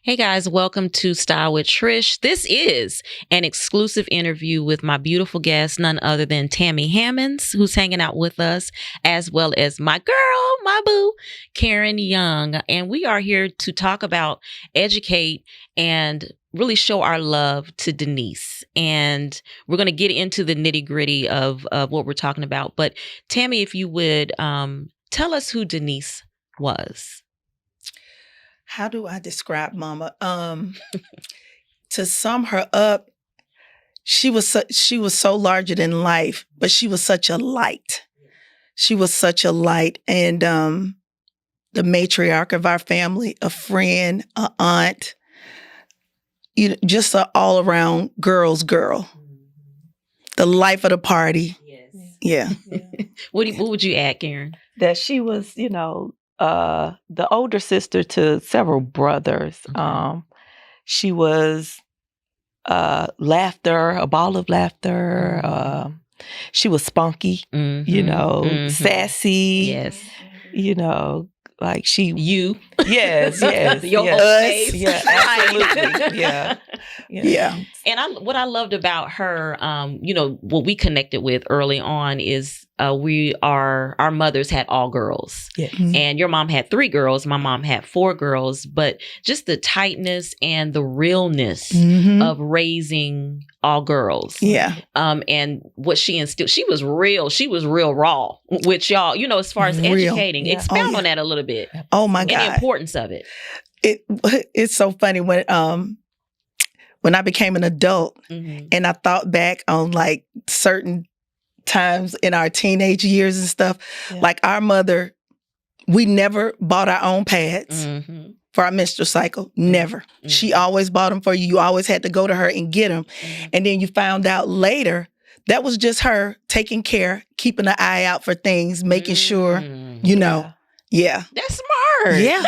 Hey guys, welcome to Style with Trish. This is an exclusive interview with my beautiful guest, none other than Tammy Hammonds, who's hanging out with us, as well as my girl, my boo, Karen Young. And we are here to talk about, educate, and really show our love to Denise. And we're going to get into the nitty gritty of what we're talking about. But Tammy, if you would tell us who Denise was. How do I describe Mama? To sum her up, she was so larger than life, but she was such a light. She was such a light, and the matriarch of our family, a friend, an aunt, just an all around girl's girl, the life of the party. Yes. Yeah. What would you add, Karen? That she was, the older sister to several brothers. Okay. She was laughter, a ball of laughter. She was spunky, sassy. Yes. Like she. You. Yes. Your yes. whole face. Yeah, absolutely. Yeah. And what I loved about her, what we connected with early on is our mothers had all girls. Yeah. Mm-hmm. And your mom had 3 girls. My mom had 4 girls. But just the tightness and the realness of raising all girls. Yeah. And what she instilled, she was real raw with y'all, as far as educating. Yeah. Expound on that a little bit. Oh my God. And the importance of it. It's so funny when I became an adult and I thought back on like certain times in our teenage years and stuff, like our mother, we never bought our own pads for our menstrual cycle. Never. She always bought them for you. You always had to go to her and get them. And then you found out later that was just her taking care, keeping an eye out for things, making sure, Yeah. That's smart. Yeah.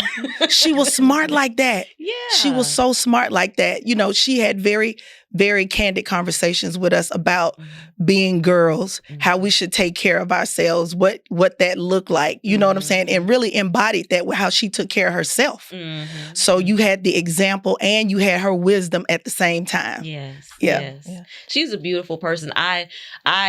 She was smart like that. Yeah. She was so smart like that. She had very, very candid conversations with us about being girls, how we should take care of ourselves, what that looked like. You know what I'm saying? And really embodied that with how she took care of herself. So you had the example and you had her wisdom at the same time. Yes. Yeah. Yes. Yeah. She's a beautiful person. I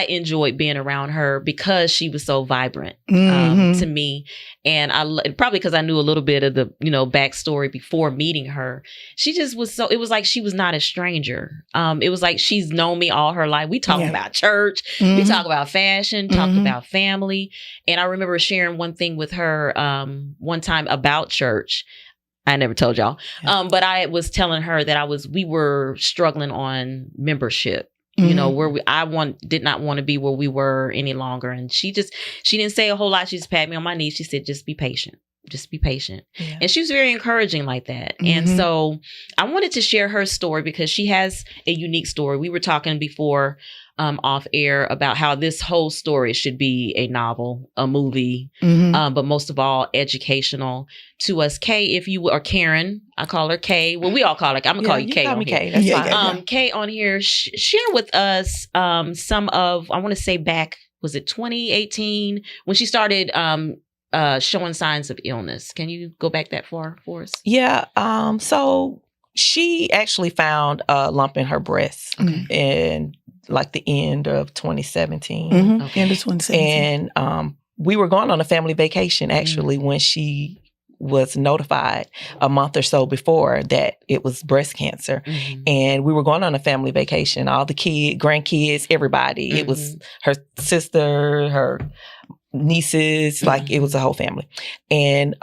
enjoyed being around her because she was so vibrant to me. And probably because I knew a little bit of the, backstory before meeting her. She just was it was like she was not a stranger. It was like she's known me all her life. We talk about church, we talk about fashion, talk about family. And I remember sharing one thing with her one time about church. I never told y'all. But I was telling her that we were struggling on membership. Where did not want to be where we were any longer. And she didn't say a whole lot. She just patted me on my knee. She said, just be patient. Just be patient. Yeah. And she was very encouraging like that. And so I wanted to share her story because she has a unique story. We were talking before off air about how this whole story should be a novel, a movie, but most of all, educational to us. Kay, if you or Karen, I call her Kay. Well, we all call her. I'm gonna call you Kay. Call me Kay. That's fine. Kay on here, share with us some of, I want to say back, was it 2018 when she started showing signs of illness. Can you go back that far for us? Yeah. So she actually found a lump in her breast in like the end of 2017. End of 2017. And we were going on a family vacation actually when she was notified a month or so before that it was breast cancer. And we were going on a family vacation, all the grandkids, everybody. It was her sister, her nieces, like it was a whole family. And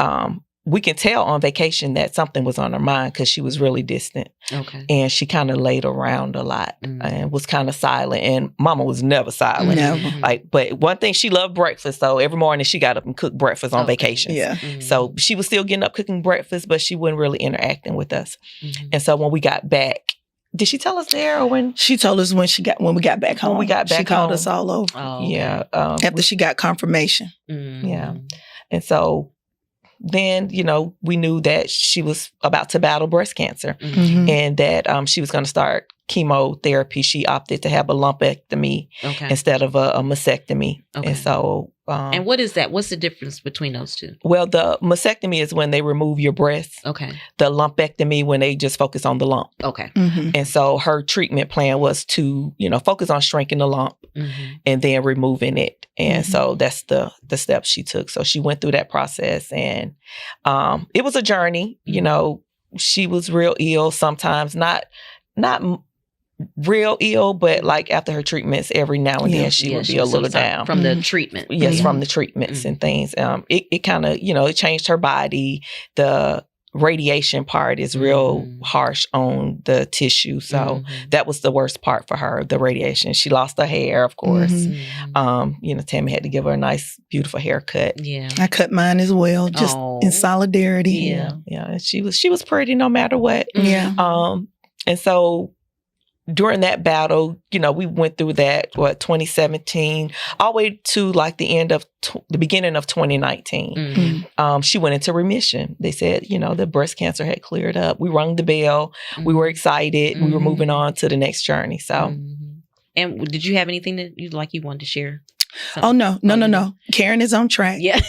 we can tell on vacation that something was on her mind because she was really distant. Okay. And she kind of laid around a lot and was kind of silent. And Mama was never silent. Never. But one thing, she loved breakfast. So every morning she got up and cooked breakfast on vacation. Yeah. So she was still getting up cooking breakfast, but she wasn't really interacting with us. And so when we got back, did she tell us there or when? She told us when we got back home. When we got back she called home. us all over. Oh, okay. Yeah. After she got confirmation. Yeah. And so then, we knew that she was about to battle breast cancer and that she was going to start chemotherapy, she opted to have a lumpectomy instead of a mastectomy. And so... and what is that? What's the difference between those two? Well, the mastectomy is when they remove your breast. Okay. The lumpectomy when they just focus on the lump. Okay. And so her treatment plan was to, focus on shrinking the lump and then removing it. And so that's the steps she took. So she went through that process, and it was a journey. She was real ill sometimes, not real ill, but like after her treatments, every now and then she would be a little down from the treatment. Yes, from the treatments and things. It kind of it changed her body. The radiation part is real harsh on the tissue, so that was the worst part for her. The radiation. She lost her hair, of course. Tammy had to give her a nice, beautiful haircut. Yeah, I cut mine as well, just in solidarity. Yeah. She was pretty no matter what. And so during that battle, we went through that, 2017, all the way to like the beginning of 2019. She went into remission. They said, the breast cancer had cleared up. We rung the bell. We were excited. We were moving on to the next journey. So, and did you have anything that you wanted to share? Something? Oh, no. Karen is on track. Yeah.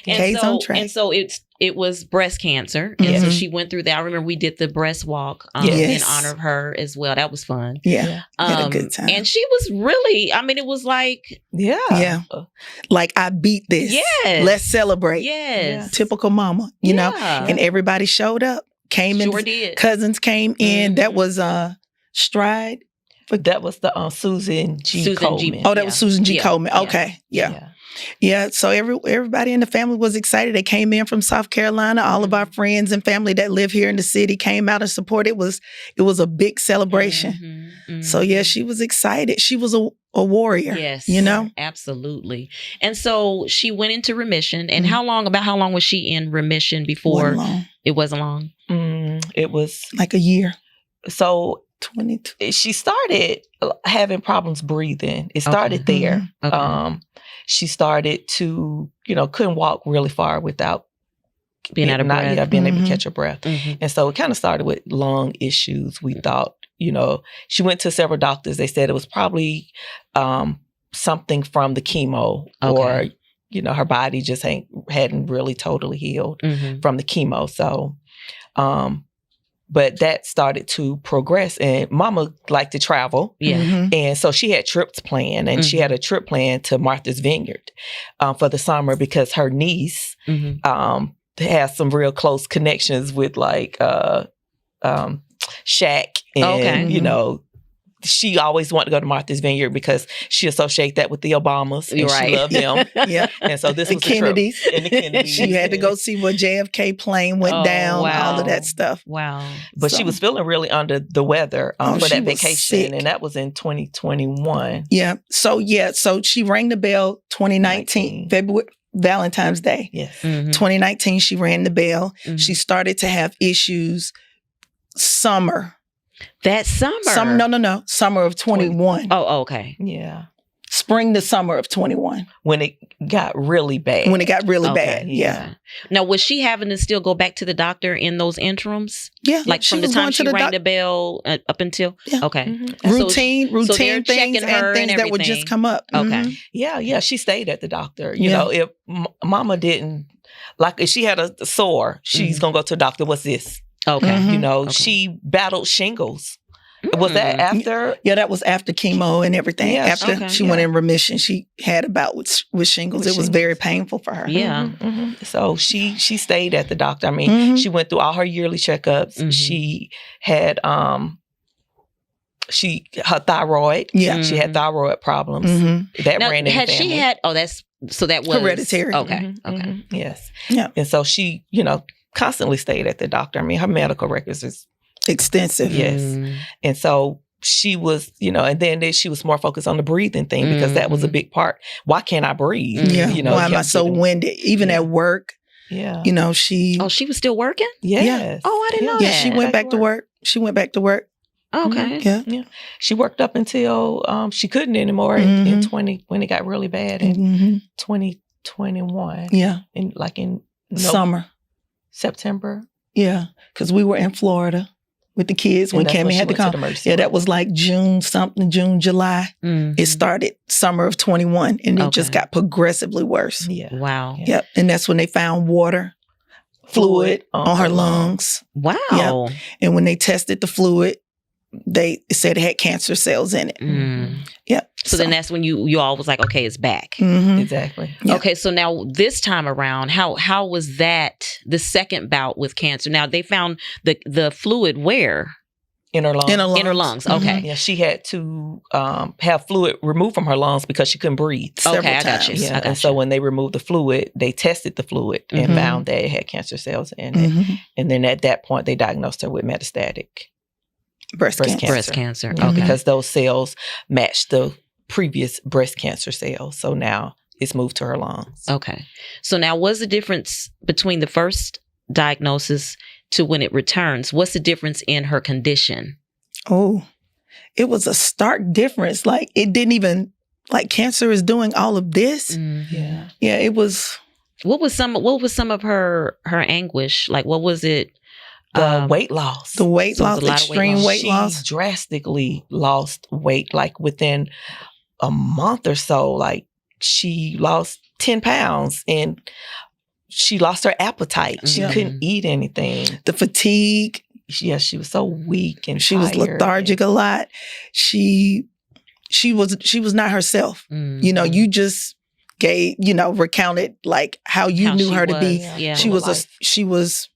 Kay's on track. And so it was breast cancer. And so she went through that. I remember we did the breast walk in honor of her as well. That was fun. Yeah. Had a good time. And she was really, it was like... Yeah. Like, I beat this. Yes. Let's celebrate. Yes. Typical mama, know? And everybody showed up. Did. Cousins came in. That was Stride. But that was the Susan G. Coleman. Oh, that was Susan G. Coleman. Okay. Yeah. So everybody in the family was excited. They came in from South Carolina. All of our friends and family that live here in the city came out and support. It was a big celebration. So she was excited. She was a warrior. Yes. Absolutely. And so she went into remission. And how long was she in remission before? It wasn't long. It was like a year. So 22. She started having problems breathing. It started there. She started to, couldn't walk really far without being out of breath. Being able to catch her breath. And so it kind of started with lung issues. We thought, she went to several doctors. They said it was probably something from the chemo or, her body just hadn't really totally healed from the chemo. So, but that started to progress, and Mama liked to travel. And so she had trips planned, and she had a trip planned to Martha's Vineyard for the summer because her niece has some real close connections with like Shaq. And, she always wanted to go to Martha's Vineyard because she associated that with the Obamas. And she loved them. And so this was Kennedys. And the Kennedys. She had to go see where JFK plane went down, all of that stuff. Wow. But she was feeling really under the weather for that vacation. Sick. And that was in 2021. Yeah. So she rang the bell 2019, February, Valentine's Day. Yes. 2019, she rang the bell. She started to have issues summer. That summer? No. Summer of 21. Oh, okay. Yeah. Spring to summer of 21. When it got really bad. Bad, yeah. Now, was she having to still go back to the doctor in those interims? Yeah. Like from the time she rang the bell up until? Yeah. Okay. Routine things and things that would just come up. Okay. Yeah. She stayed at the doctor. You know, if Mama didn't, like if she had a sore, she's going to go to a doctor. What's this? Okay. She battled shingles. Was that after? Yeah, that was after chemo and everything. Yeah, after she went in remission, she had a bout with shingles. It was very painful for her. Yeah. So she stayed at the doctor. I mean, she went through all her yearly checkups. She had her thyroid. Yeah. She had thyroid problems. That ran in the family. She had, so that was hereditary. Okay. Yes. Yeah. And so she, constantly stayed at the doctor. I mean, her medical records is extensive. Yes. And so she was, and then she was more focused on the breathing thing because that was a big part. Why can't I breathe? Yeah. Why am I so winded? Even at work. Yeah. She... Oh, she was still working? Yes. Yeah. Oh, I didn't know that. Yeah, she went back to work. Okay. Yeah. She worked up until she couldn't anymore in 20 when it got really bad in 2021. Yeah. In summer. September. Yeah, because we were in Florida. with the kids when Cammie had to come. Yeah, that was like June, July. It started summer of 21, and it just got progressively worse. Yeah. Wow. Yep. And that's when they found water, fluid on her lungs. Wow. Yep. And when they tested the fluid, they said it had cancer cells in it. Yep. So then that's when you all was like, okay, it's back. Exactly. Yep. Okay, so now this time around, how was that the second bout with cancer? Now they found the fluid where? In her lungs. In her lungs. Okay. Yeah, she had to have fluid removed from her lungs because she couldn't breathe. Okay, I got you. Yeah. I got and so when they removed the fluid, they tested the fluid and found that it had cancer cells in it. And then at that point, they diagnosed her with metastatic breast cancer. Breast cancer. Yeah, Okay. because those cells matched the previous breast cancer cells. So now it's moved to her lungs. Okay. So now what's the difference between the first diagnosis to when it returns? What's the difference in her condition? Oh, it was a stark difference. Like it didn't even, like cancer is doing all of this. Yeah. Yeah, it was. What was some of her anguish? Like what was it? The weight loss. The weight So it was loss, a lot of extreme weight She loss. drastically lost weight, like within a month or so. Like she lost 10 pounds and she lost her appetite. She couldn't eat anything. The fatigue. Yeah, she was so weak and She was lethargic a lot. She was not herself. You know, you just gave, recounted like how you knew her to be. Yeah. She was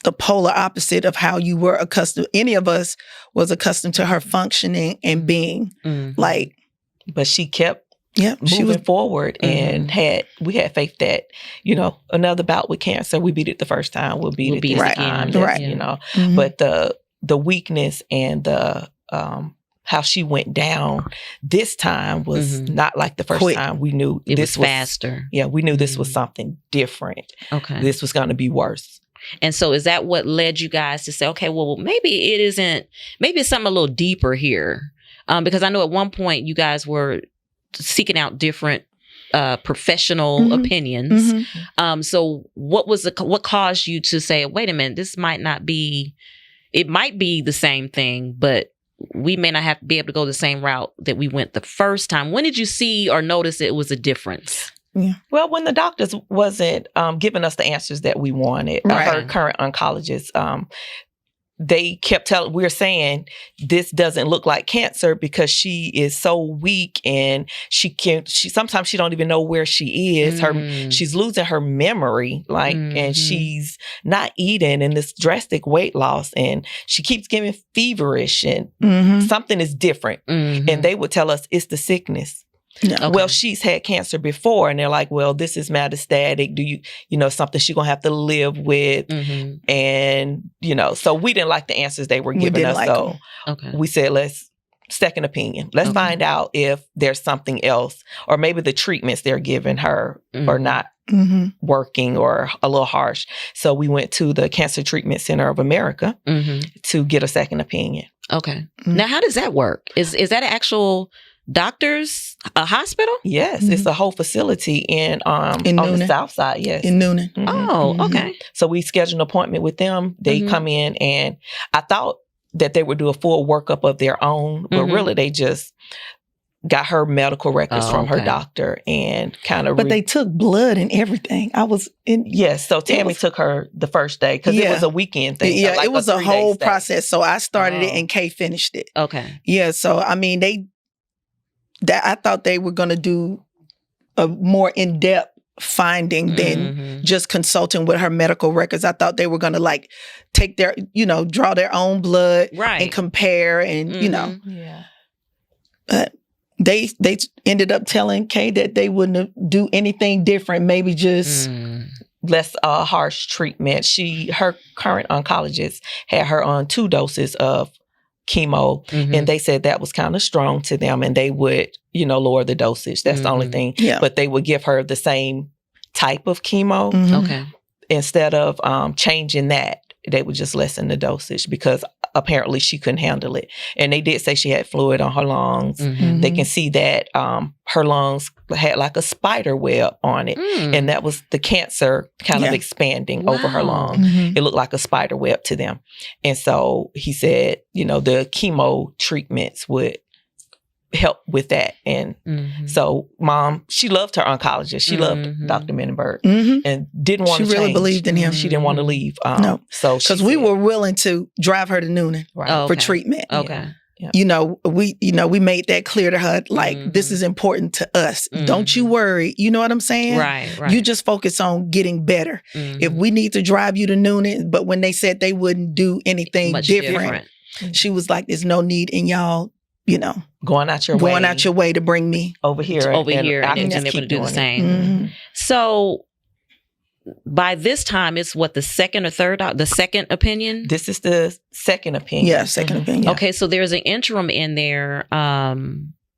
the polar opposite of how you were accustomed. Any of us was accustomed to her functioning and being like. But she kept she moving was forward and we had faith that, another bout with cancer, we beat it the first time, we'll beat it this time. Right. But the weakness and the how she went down this time was not like the first time. We knew it this was faster. Yeah, we knew this was something different. Okay. This was going to be worse. And so is that what led you guys to say, okay, well, maybe it isn't, maybe it's something a little deeper here? Because I know at one point you guys were seeking out different professional opinions. So what caused you to say, wait a minute, this might not be, it might be the same thing, but we may not have to be able to go the same route that we went the first time. When did you see or notice it was a difference? Yeah. Well, when the doctors wasn't giving us the answers that we wanted, her current oncologist, they kept telling, we're saying this doesn't look like cancer because she is so weak and she sometimes she don't even know where she is. She's losing her memory, like, and she's not eating and this drastic weight loss and she keeps getting feverish and something is different. And they would tell us it's the sickness. Yeah. Okay. Well, she's had cancer before, and they're like, well, this is metastatic. Do you, something she's going to have to live with? And, so we didn't like the answers they were giving us. So we said, let's second opinion. Let's find out if there's something else, or maybe the treatments they're giving her are not working or a little harsh. So we went to the Cancer Treatment Center of America to get a second opinion. Okay. Now, how does that work? Is that an actual doctors, a hospital? Yes, it's a whole facility on the south side. Yes, in Noonan. Oh, okay. So we scheduled an appointment with them. They come in, and I thought that they would do a full workup of their own, but really they just got her medical records from her doctor and kind of. But they took blood and everything. I was in. Yes, so Tammy took her the first day because it was a weekend thing. Yeah, so like it was a whole process. So I started it and Kay finished it. Okay. Yeah, so I mean I thought they were going to do a more in-depth finding than just consulting with her medical records. I thought they were going to like take their, draw their own blood and compare and, Yeah. But they ended up telling Kay that they wouldn't do anything different, maybe just less harsh treatment. Her current oncologist had her on 2 doses of chemo, and they said that was kind of strong to them, and they would, lower the dosage. That's the only thing. Yeah. But they would give her the same type of chemo. Okay. Instead of changing that, they would just lessen the dosage because apparently she couldn't handle it. And they did say she had fluid on her lungs. Mm-hmm. They can see that her lungs had like a spider web on it. And that was the cancer kind of expanding over her lungs. It looked like a spider web to them. And so he said, you know, the chemo treatments would help with that. And so Mom, she loved her oncologist. She loved Dr. Menenberg and didn't want to change. She really believed in him. She didn't want to leave. No. So because we were willing to drive her to Noonan for treatment. Okay. Yeah. You know, we made that clear to her, like, this is important to us. Don't you worry. You know what I'm saying? Right. You just focus on getting better. If we need to drive you to Noonan, but when they said they wouldn't do anything different, she was like, there's no need in y'all, you know, going out your way to bring me over here. And I can just just keep able to do the doing same. So by this time, it's what, the second or third, the second opinion? This is the second opinion. Yeah, second opinion. Okay, so there's an interim in there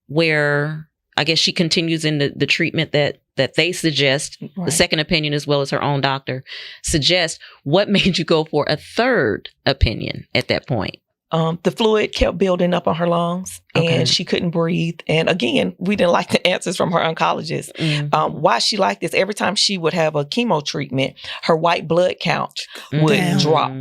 where I guess she continues in the treatment that they suggest. Right. The second opinion, as well as her own doctor, suggest. What made you go for a third opinion at that point? The fluid kept building up on her lungs and she couldn't breathe. And again, we didn't like the answers from her oncologist. Why she liked this, every time she would have a chemo treatment, her white blood count would drop,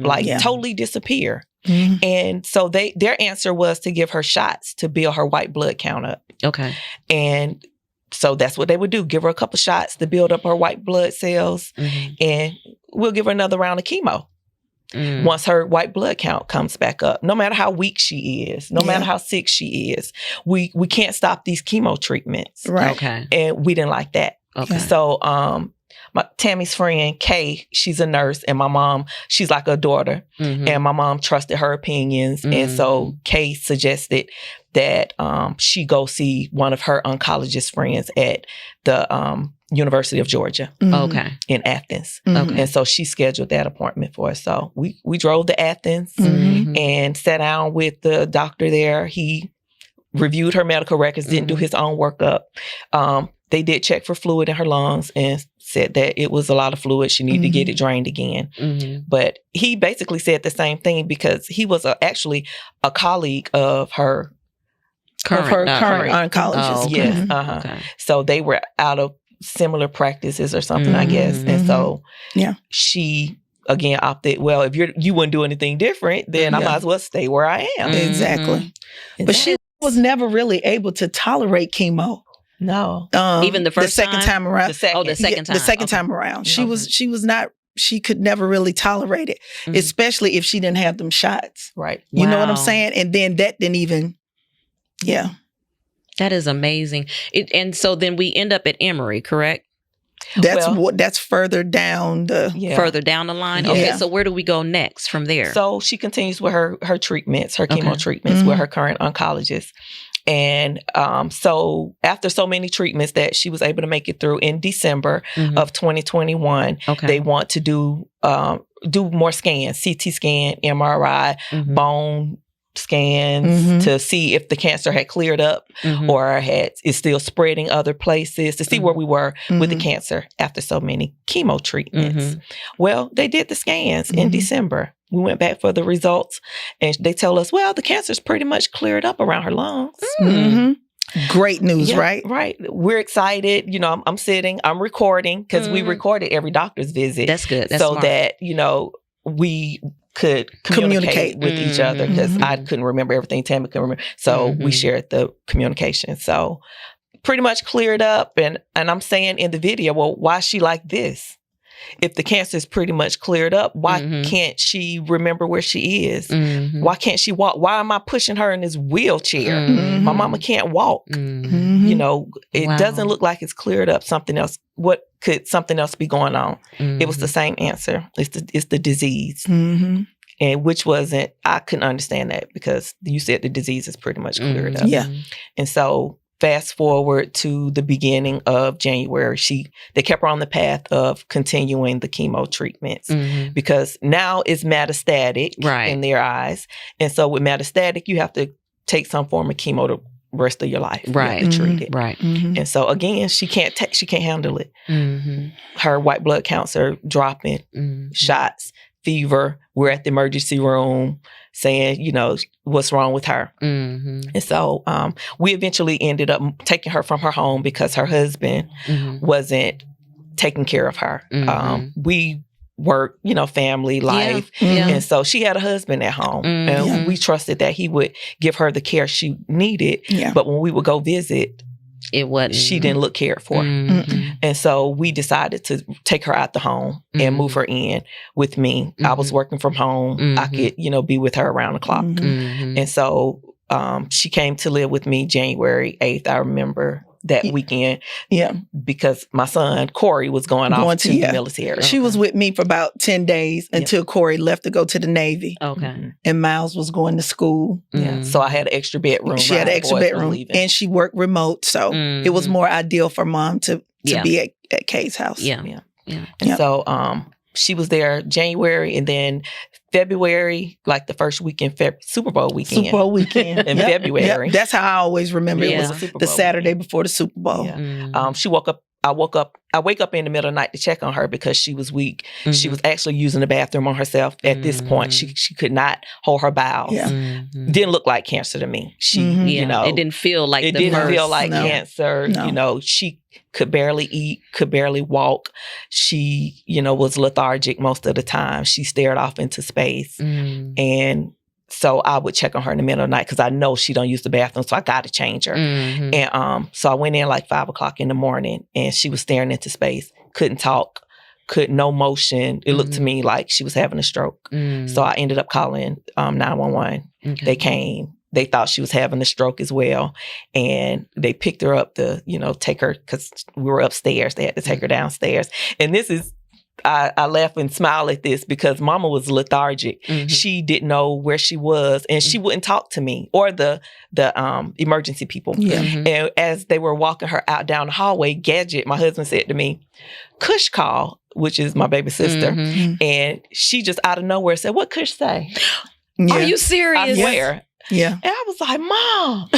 totally disappear. And so their answer was to give her shots to build her white blood count up. Okay. And so that's what they would do. Give her a couple shots to build up her white blood cells and we'll give her another round of chemo. Once her white blood count comes back up, no matter how weak she is, no matter how sick she is, we can't stop these chemo treatments. Right. Okay. And we didn't like that. Okay. So, Tammy's friend, Kay, she's a nurse, and my mom, she's like a daughter, and my mom trusted her opinions. And so Kay suggested that she go see one of her oncologist friends at the University of Georgia. Okay. In Athens. Okay. And so she scheduled that appointment for us. So we drove to Athens and sat down with the doctor there. He reviewed her medical records, didn't do his own workup. They did check for fluid in her lungs and said that it was a lot of fluid. She needed to get it drained again. But he basically said the same thing because he was actually a colleague of her current oncologist. Oh, okay. Yes. Okay. So they were out of similar practices or something, I guess. And so she again opted, well, if you wouldn't do anything different, then I might as well stay where I am. Exactly. But she was never really able to tolerate chemo. No. Even the first second time around. The second time. The second time around. She was not, she could never really tolerate it, especially if she didn't have them shots. Right. You know what I'm saying? And then that didn't even, That is amazing. And so then we end up at Emory, correct? That's further down the further down the line. Okay, so where do we go next from there? So she continues with her treatments, her chemo treatments with her current oncologist. And so after so many treatments that she was able to make it through in December of 2021, they want to do more scans, CT scan, MRI, bone scans to see if the cancer had cleared up or is still spreading other places, to see where we were with the cancer after so many chemo treatments. Well, they did the scans in December. We went back for the results and they tell us, well, the cancer's pretty much cleared up around her lungs. Great news, right? Right. We're excited. You know, I'm sitting, I'm recording because we recorded every doctor's visit. That's good. That's so smart. that, you know, we could communicate with each other because I couldn't remember everything. Tammy couldn't remember. So we shared the communication. So pretty much cleared up. And I'm saying in the video, well, why is she like this? If the cancer is pretty much cleared up, why can't she remember where she is? Why can't she walk? Why am I pushing her in this wheelchair? My mama can't walk. You know, it doesn't look like it's cleared up. Something else. What could something else be going on? It was the same answer. It's the disease. And which wasn't, I couldn't understand that because you said the disease is pretty much cleared up. Yeah. And so fast forward to the beginning of January, they kept her on the path of continuing the chemo treatments because now it's metastatic in their eyes. And so with metastatic, you have to take some form of chemo the rest of your life. Right. You have to treat it. Right. And so again, she can't handle it. Her white blood counts are dropping, shots fever. We're at the emergency room saying, you know, what's wrong with her. And so we eventually ended up taking her from her home because her husband wasn't taking care of her. We work, you know, family life. And so she had a husband at home. And we trusted that he would give her the care she needed. But when we would go visit, it wasn't. She didn't look cared for. And so we decided to take her out the home and move her in with me. I was working from home. I could, you know, be with her around the clock. And so she came to live with me January 8th. I remember that weekend. Because my son, Corey, was going off to the military. She was with me for about 10 days until Corey left to go to the Navy. And Miles was going to school. So I had an extra bedroom. She had an extra bedroom. And she worked remote. So it was more ideal for Mom to be at Kay's house. And so she was there January, and then February, like the first weekend, Super Bowl weekend. Super Bowl weekend. In February. That's how I always remember it. Was the Saturday before the Super Bowl. She woke up. I wake up in the middle of the night to check on her because she was weak. She was actually using the bathroom on herself. At this point, she could not hold her bowels. Didn't look like cancer to me. She, you know, it didn't feel like it didn't feel like cancer. No. You know, she could barely eat, could barely walk. She, you know, was lethargic most of the time. She stared off into space. And so I would check on her in the middle of the night because I know she don't use the bathroom, so I got to change her. And so I went in like 5 o'clock in the morning, and she was staring into space, couldn't talk, no motion. It looked to me like she was having a stroke. So I ended up calling 911. They came. They thought she was having a stroke as well, and they picked her up to, you know, take her because we were upstairs. They had to take her downstairs, and this is. I laugh and smile at this because Mama was lethargic. She didn't know where she was, and she wouldn't talk to me or the emergency people. And as they were walking her out down the hallway, Gadget, my husband, said to me, "Kush called," which is my baby sister, and she just out of nowhere said, "What Kush say?" Are you serious? I swear. And I was like, "Mom,"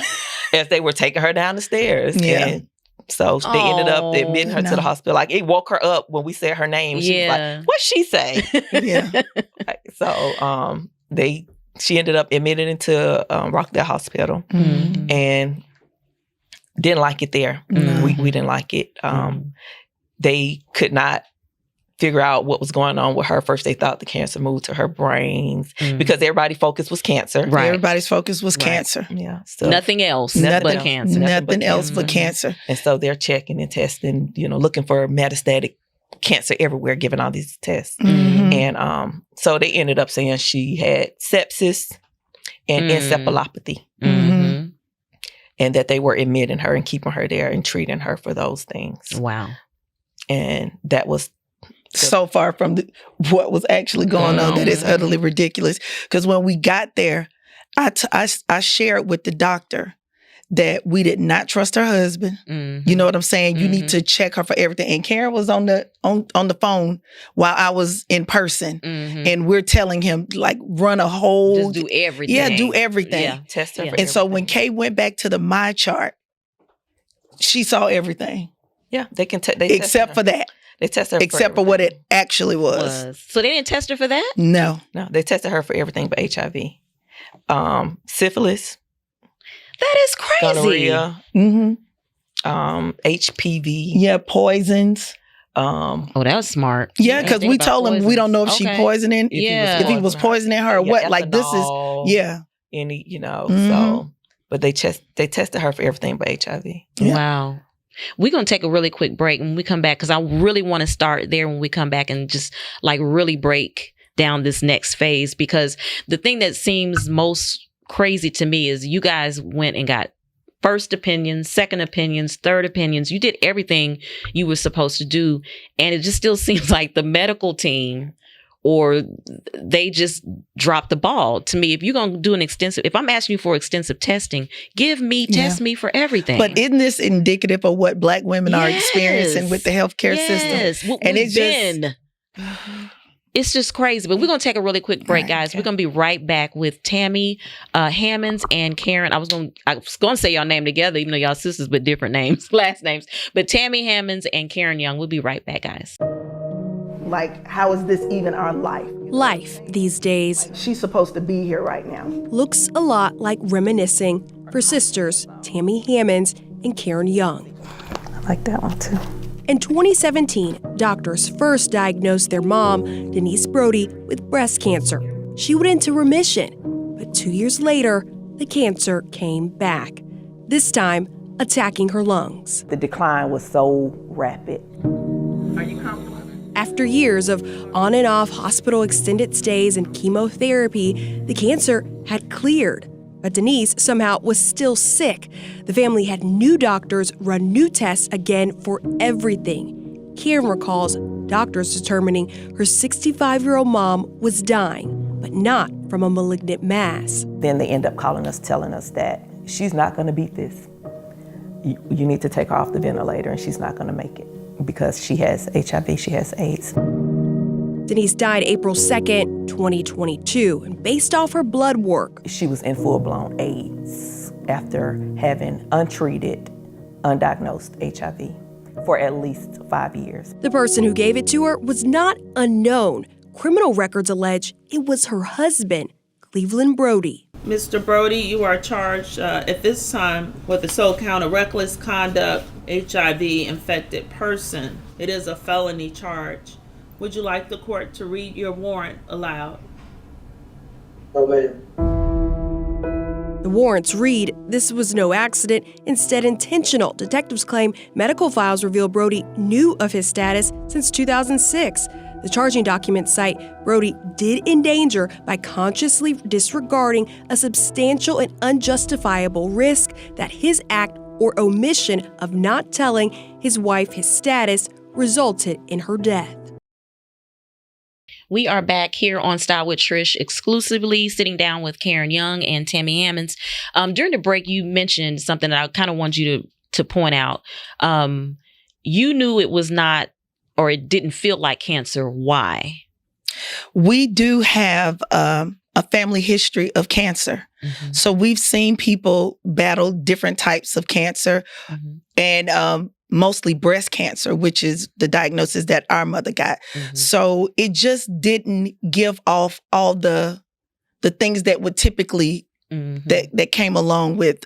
as they were taking her down the stairs. And so they ended up admitting her to the hospital. Like, it woke her up when we said her name. She was like, "What'd she say?" So she ended up admitted into Rockdale Hospital and didn't like it there. We didn't like it. They could not figure out what was going on with her. First, they thought the cancer moved to her brains because everybody's focus was cancer. Everybody's focus was cancer. So nothing else but cancer. Nothing else but cancer. And so they're checking and testing, you know, looking for metastatic cancer everywhere, giving all these tests. And so they ended up saying she had sepsis and encephalopathy. And that they were admitting her and keeping her there and treating her for those things. Wow. And that was so far from what was actually going on that it's utterly ridiculous. Because when we got there, I shared with the doctor that we did not trust her husband. You know what I'm saying? You need to check her for everything. And Karen was on the phone while I was in person, and we're telling him, like, run a whole, just do everything. Do everything. Test her for and so when Kay went back to the My Chart, she saw everything. They can except for that. They tested her except for what it actually was. So they didn't test her for that? No, they tested her for everything but HIV, syphilis. That is crazy. Gonorrhea, HPV. Yeah, poisons. That was smart. Yeah, because we told him we don't know if she poisoning. If he was poisoning her or what. Like, this is any, you know. So, but they tested her for everything but HIV. Wow. We're going to take a really quick break when we come back, because I really want to start there when we come back and just like really break down this next phase. Because the thing that seems most crazy to me is you guys went and got first opinions, second opinions, third opinions. You did everything you were supposed to do. And it just still seems like the medical team, or they just dropped the ball. To me, if you're going to do if I'm asking you for extensive testing, test me for everything. But isn't this indicative of what Black women are experiencing with the healthcare system? And it's just crazy. But we're going to take a really quick break, guys. Okay. We're going to be right back with Tammy Hammonds and Karen. I was going to say y'all name together, even though y'all sisters, but different names, last names. But Tammy Hammonds and Karen Young. We'll be right back, guys. Like, how is this even our life? Life these days She's supposed to be here right now. looks a lot like reminiscing for sisters Tammy Hammonds and Karen Young. I like that one too. In 2017, doctors first diagnosed their mom, Denise Suber-Broadie, with breast cancer. She went into remission, but 2 years later, the cancer came back, this time attacking her lungs. The decline was so rapid. After years of on and off hospital extended stays and chemotherapy, the cancer had cleared. But Denise somehow was still sick. The family had new doctors run new tests again for everything. Karen recalls doctors determining her 65-year-old mom was dying, but not from a malignant mass. Then they end up calling us, telling us that she's not going to beat this. You need to take her off the ventilator, and she's not going to make it because she has HIV, she has AIDS. Denise died April 2nd, 2022, and based off her blood work, She was in full-blown AIDS after having untreated, undiagnosed HIV for at least 5 years. the person who gave it to her was not unknown. Criminal records allege it was her husband, Cleveland Brody. Mr. Brody, you are charged at this time with the sole count of reckless conduct, HIV-infected person. It is a felony charge. Would you like the court to read your warrant aloud? No, ma'am. The warrants read, this was no accident, instead intentional. Detectives claim medical files reveal Brody knew of his status since 2006. The charging documents cite Brody did endanger by consciously disregarding a substantial and unjustifiable risk that his act or omission of not telling his wife his status resulted in her death. We are back here on Style with Trish, exclusively sitting down with Karen Young and Tammy Hammonds. During the break, you mentioned something that I kind of want you to point out. You knew it was not, or it didn't feel like cancer. Why? We do have a family history of cancer. Mm-hmm. So we've seen people battle different types of cancer, Mm-hmm. and mostly breast cancer, which is the diagnosis that our mother got. Mm-hmm. So it just didn't give off all the things that would typically Mm-hmm. that came along with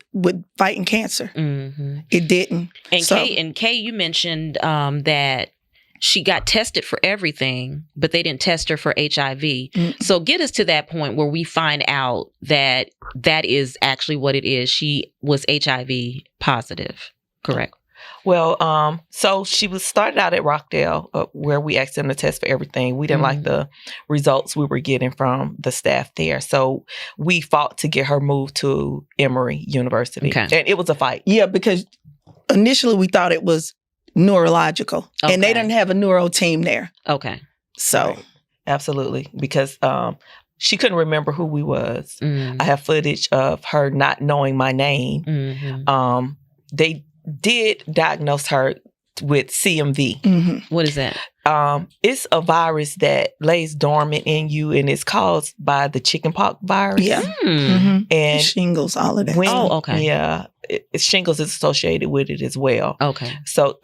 fighting cancer. Mm-hmm. It didn't. And So- Kay, you mentioned that she got tested for everything, but they didn't test her for HIV. Mm. So get us to that point where we find out that that is actually what it is. She was HIV positive, correct? Well, so she was started out at Rockdale, where we asked them to test for everything. We didn't like the results we were getting from the staff there. So we fought to get her moved to Emory University. Okay. And it was a fight. Yeah, because initially we thought it was neurological, and they Okay. didn't have a neuro team there. Okay. So Right. Absolutely. Because she couldn't remember who we was. Mm-hmm. I have footage of her not knowing my name. Mm-hmm. They did diagnose her with CMV. mhm. What is that? It's a virus that lays dormant in you, and it's caused by the chickenpox virus. Yeah. Hmm. Mhm. And Shingles, all of that. when, Oh, okay. Yeah, shingles is associated with it as well. Okay. So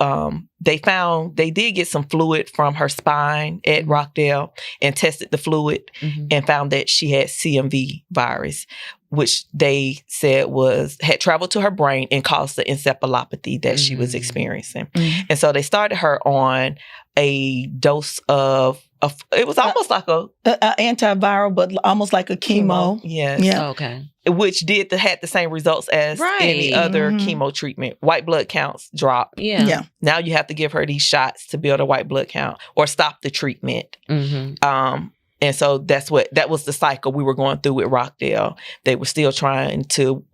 they did get some fluid from her spine at Rockdale and tested the fluid Mm-hmm. and found that she had CMV virus, which they said had traveled to her brain and caused the encephalopathy that she was experiencing. Mhm. And so they started her on a dose of it was almost like a Antiviral, but almost like a chemo. Yes. Yeah. Okay. Which had the same results as any Right. other Mhm. chemo treatment. White blood counts drop. Yeah. Yeah. Now you have to give her these shots to build a white blood count or stop the treatment. Mm-hmm. And so that was the cycle we were going through with Rockdale. They were still trying to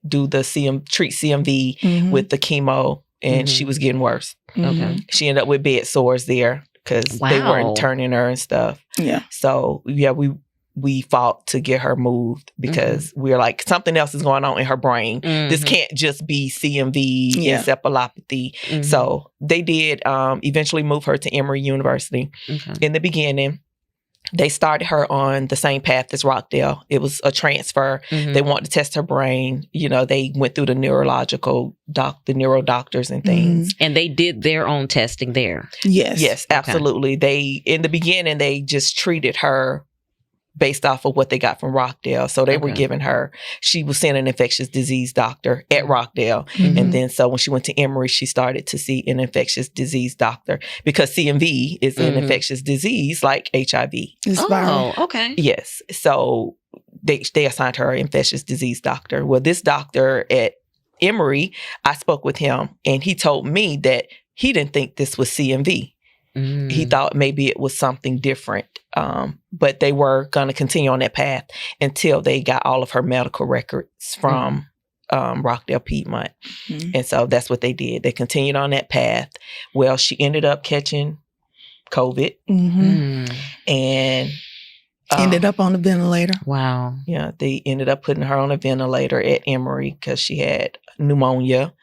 do the treat CMV Mhm. with the chemo, and Mhm. she was getting worse. Mhm. Okay. She ended up with bed sores there because they Wow. weren't turning her and stuff. Yeah. So yeah, we fought to get her moved because we were like, something else is going on in her brain. This Mhm. can't just be CMV, Yeah. encephalopathy. Mhm. So they did eventually move her to Emory University. Okay. In the beginning, They started her on the same path as Rockdale. It was a transfer. They wanted to test her brain. You know, they went through the the neuro doctors and things. And they did their own testing there. Yes. Yes, absolutely. They, in the beginning, they just treated her based off of what they got from Rockdale. So they were giving her, she was seeing an infectious disease doctor at Rockdale. And then so when she went to Emory, she started to see an infectious disease doctor because CMV is an infectious disease like HIV. Oh, okay. Yes. So they assigned her an infectious disease doctor. Well, this doctor at Emory, I spoke with him and he told me that he didn't think this was CMV. He thought maybe it was something different. But they were going to continue on that path until they got all of her medical records from Rockdale Piedmont. And so that's what they did. They continued on that path. Well, she ended up catching COVID and ended up on the ventilator. Wow. Yeah, they ended up putting her on a ventilator at Emory because she had pneumonia.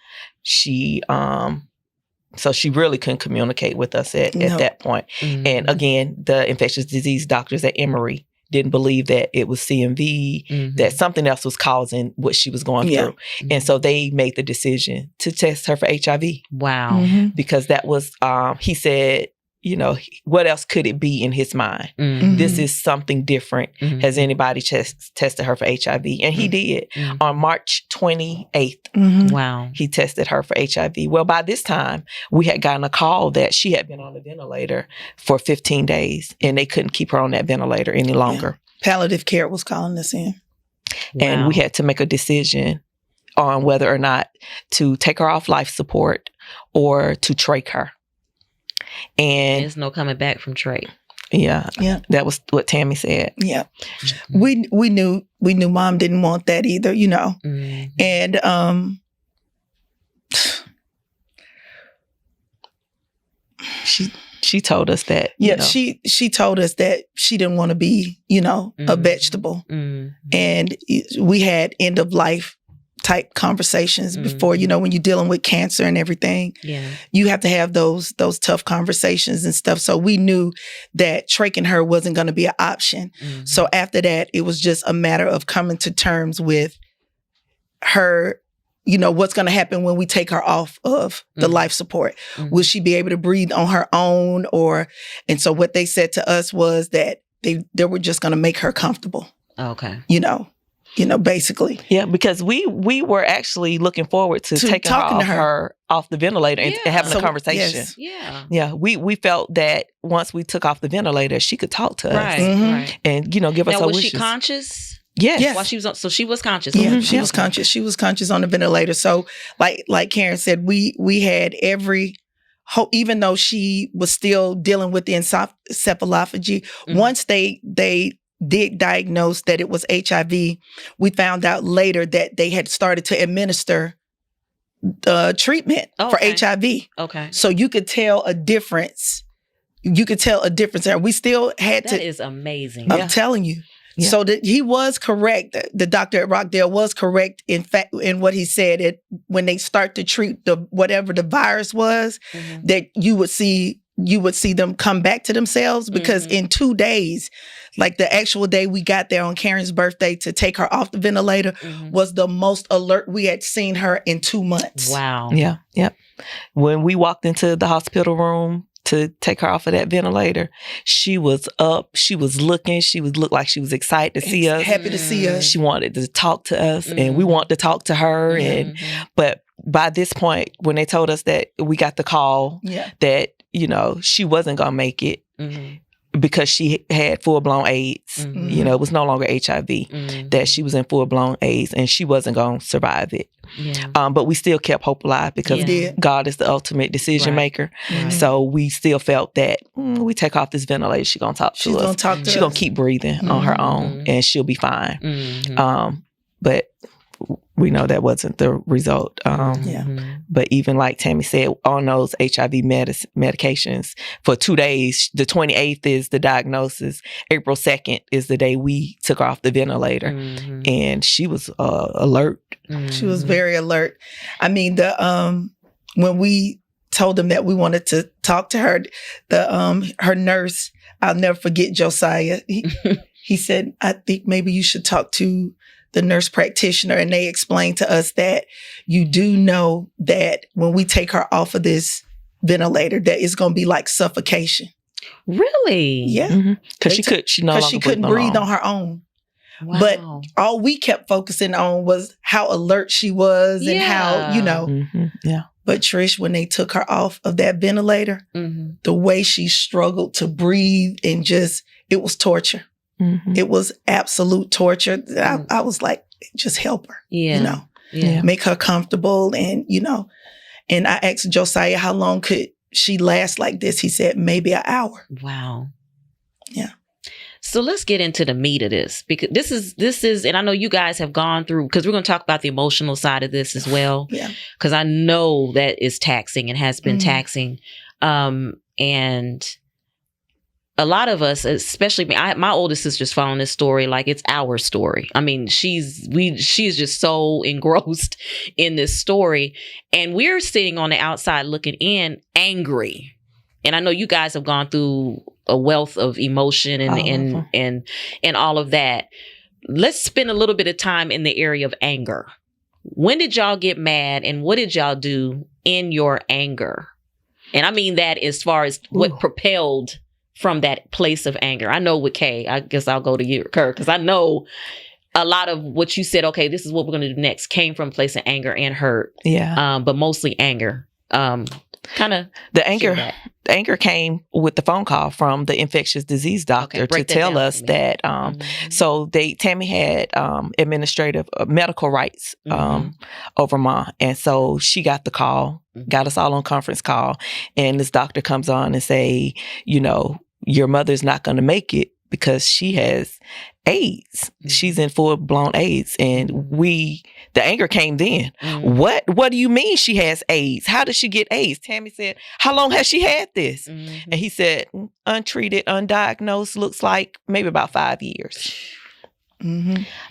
So she really couldn't communicate with us at that point. And again, the infectious disease doctors at Emory didn't believe that it was CMV, that something else was causing what she was going through. And so they made the decision to test her for HIV. Wow. Because that was, he said, you know, what else could it be in his mind? This is something different. Has anybody tested her for HIV? And he did. On March 28th, Wow. he tested her for HIV. Well, by this time, we had gotten a call that she had been on the ventilator for 15 days and they couldn't keep her on that ventilator any longer. Palliative care was calling us in. And we had to make a decision on whether or not to take her off life support or to trach her. And there's no coming back from trach. Yeah. That was what Tammy said. Yeah. We knew Mom didn't want that either, you know. And she told us that. Yeah, you know. she told us that she didn't want to be, you know, a vegetable. And we had end of life type conversations before, you know, when you're dealing with cancer and everything, you have to have those tough conversations and stuff. So we knew that traching her wasn't going to be an option. So after that, it was just a matter of coming to terms with her, you know, what's going to happen when we take her off of the life support. Will she be able to breathe on her own? And so what they said to us was that they were just going to make her comfortable. Okay. You know, basically. Yeah, because we were actually looking forward to taking her off the ventilator and having a conversation. Yes. Yeah, we felt that once we took off the ventilator, she could talk to us. Right. And, you know, give us her wishes. Was she conscious? Yes. While she was so she was conscious. Yeah, she was conscious. She was conscious on the ventilator. So like Karen said, we had every hope, even though she was still dealing with the encephalophagy, once they did diagnose that it was HIV, we found out later that they had started to administer the treatment for HIV. Okay. So you could tell a difference. there. We still had to. That is amazing. I'm telling you. Yeah. So that he was correct. The doctor at Rockdale was correct in fact in what he said. When they start to treat whatever the virus was, that you would see them come back to themselves because in 2 days, like the actual day we got there on Karen's birthday to take her off the ventilator was the most alert we had seen her in 2 months. Wow. Yeah. Yep. When we walked into the hospital room to take her off of that ventilator, she was up, she was looking, looked like she was excited to see us. Happy to see us. She wanted to talk to us and we wanted to talk to her. But by this point, when they told us that we got the call that, you know, she wasn't going to make it because she had full-blown AIDS. You know, it was no longer HIV, that she was in full-blown AIDS and she wasn't going to survive it. But we still kept hope alive because God is the ultimate decision maker. So we still felt that we take off this ventilator, she's going to talk to us. She's going to keep breathing on her own and she'll be fine. But we know that wasn't the result. But even like Tammy said, on those HIV medications for 2 days, the 28th is the diagnosis. April 2nd is the day we took her off the ventilator. And she was alert. She was very alert. I mean, when we told them that we wanted to talk to her, her nurse, I'll never forget Josiah. He said, I think maybe you should talk to the nurse practitioner. And they explained to us that you do know that when we take her off of this ventilator, that it's going to be like suffocation. Really? Yeah. Because she couldn't breathe on her own. Wow. But all we kept focusing on was how alert she was and how, Yeah. But Trish, when they took her off of that ventilator, the way she struggled to breathe and it was torture. It was absolute torture. I was like, just help her, make her comfortable. And, and I asked Josiah, how long could she last like this? He said, maybe an hour. Wow. Yeah. So let's get into the meat of this, because this is, and I know you guys have gone through, because we're going to talk about the emotional side of this as well. Yeah. Because I know that is taxing and has been taxing. And a lot of us, especially me, my oldest sister's following this story like it's our story. I mean, she's just so engrossed in this story, and we're sitting on the outside looking in, angry. And I know you guys have gone through a wealth of emotion and all of that. Let's spend a little bit of time in the area of anger. When did y'all get mad, and what did y'all do in your anger? And I mean that as far as what propelled from that place of anger. I know with Kay, I guess I'll go to you, Kurt, because I know a lot of what you said, okay, this is what we're going to do next, came from a place of anger and hurt. Yeah. But mostly anger. Kind of the anger came with the phone call from the infectious disease doctor to tell us that so Tammy had administrative medical rights over Ma, and so she got the call, got us all on conference call, and this doctor comes on and say, your mother's not going to make it because she has AIDS. She's in full-blown AIDS. And the anger came then. What do you mean she has AIDS? How did she get AIDS? Tammy said, how long has she had this? And he said, untreated, undiagnosed, looks like maybe about 5 years.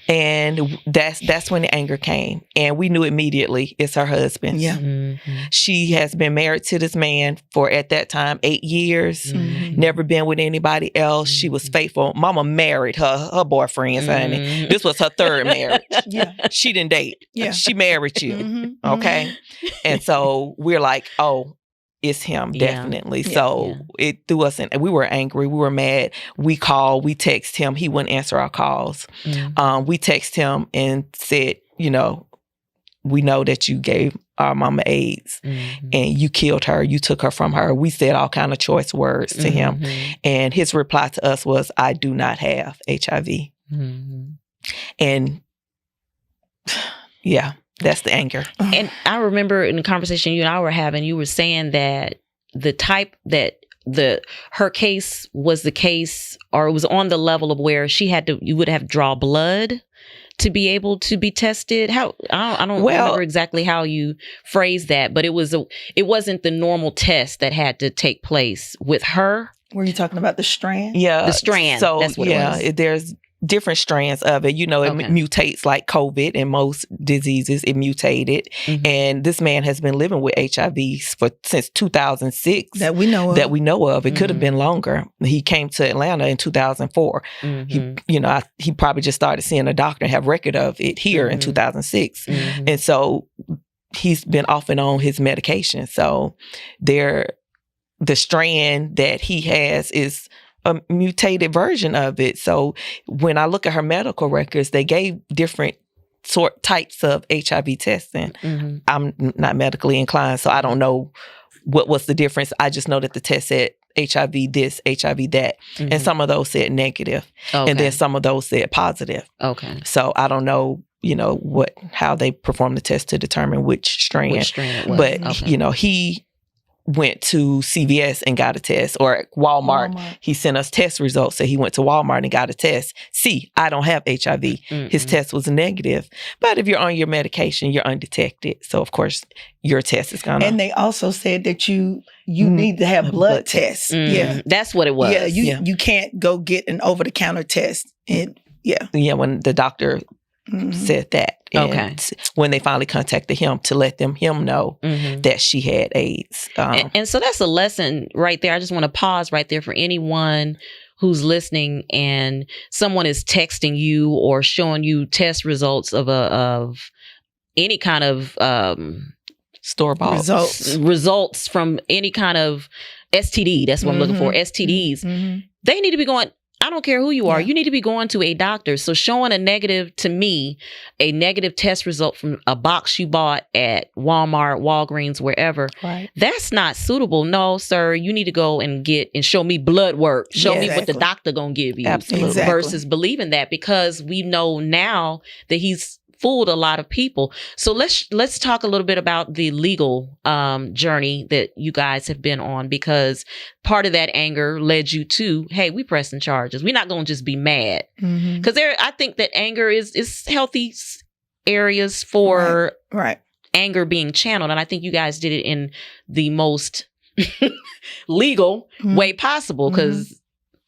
And that's when the anger came. And we knew immediately it's her husband. Yeah. She has been married to this man for, at that time, 8 years. Never been with anybody else. She was faithful. Mama married her boyfriends, honey. This was her third marriage. She didn't date. She married you. Okay? And so we're like, oh, it's him, definitely. So it threw us in. We were angry. We were mad. We called. We text him. He wouldn't answer our calls. We text him and said, we know that you gave our mama AIDS and you killed her. You took her from her. We said all kind of choice words to him. And his reply to us was, I do not have HIV. And that's the anger. And I remember in the conversation you and I were having, you were saying that the type that her case was the case, or it was on the level of where you would have draw blood to be able to be tested. How I don't remember exactly how you phrased that, but it wasn't the normal test that had to take place with her. Were you talking about the strand? Yeah, the strand. So that's what it was. There's different strands of it. It mutates like COVID and most diseases. It mutated. And this man has been living with HIV since 2006. That we know of. It could have been longer. He came to Atlanta in 2004. He probably just started seeing a doctor and have record of it here in 2006. And so he's been off and on his medication. So the strand that he has is a mutated version of it. So when I look at her medical records, they gave different types of HIV testing. I'm not medically inclined, so I don't know what was the difference. I just know that the test said HIV this, HIV that, and some of those said negative, and then some of those said positive. So I don't know, how they performed the test to determine which strand it was. But he went to CVS and got a test, or Walmart. He sent us test results. So he went to Walmart and got a test. See, I don't have HIV. His test was negative. But if you're on your medication, you're undetected. So of course, your test is gonna. And they also said that you need to have blood tests. Yeah, that's what it was. Yeah, you can't go get an over-the-counter test. And when the doctor said that. And when they finally contacted him to let him know that she had AIDS. And so that's a lesson right there. I just want to pause right there for anyone who's listening and someone is texting you or showing you test results of any kind of store-bought results from any kind of STD. That's what I'm looking for. STDs. They need to be going, I don't care who you are. You need to be going to a doctor. So showing a negative test result from a box you bought at Walmart, Walgreens, wherever, that's not suitable. No, sir, you need to go and show me blood work. Show me what the doctor gonna give you. Absolutely. Versus believing that, because we know now that he's fooled a lot of people. So let's talk a little bit about the legal journey that you guys have been on, because part of that anger led you to, hey, we pressing charges. We're not going to just be mad, because I think that anger is healthy areas for anger being channeled, and I think you guys did it in the most legal way possible, because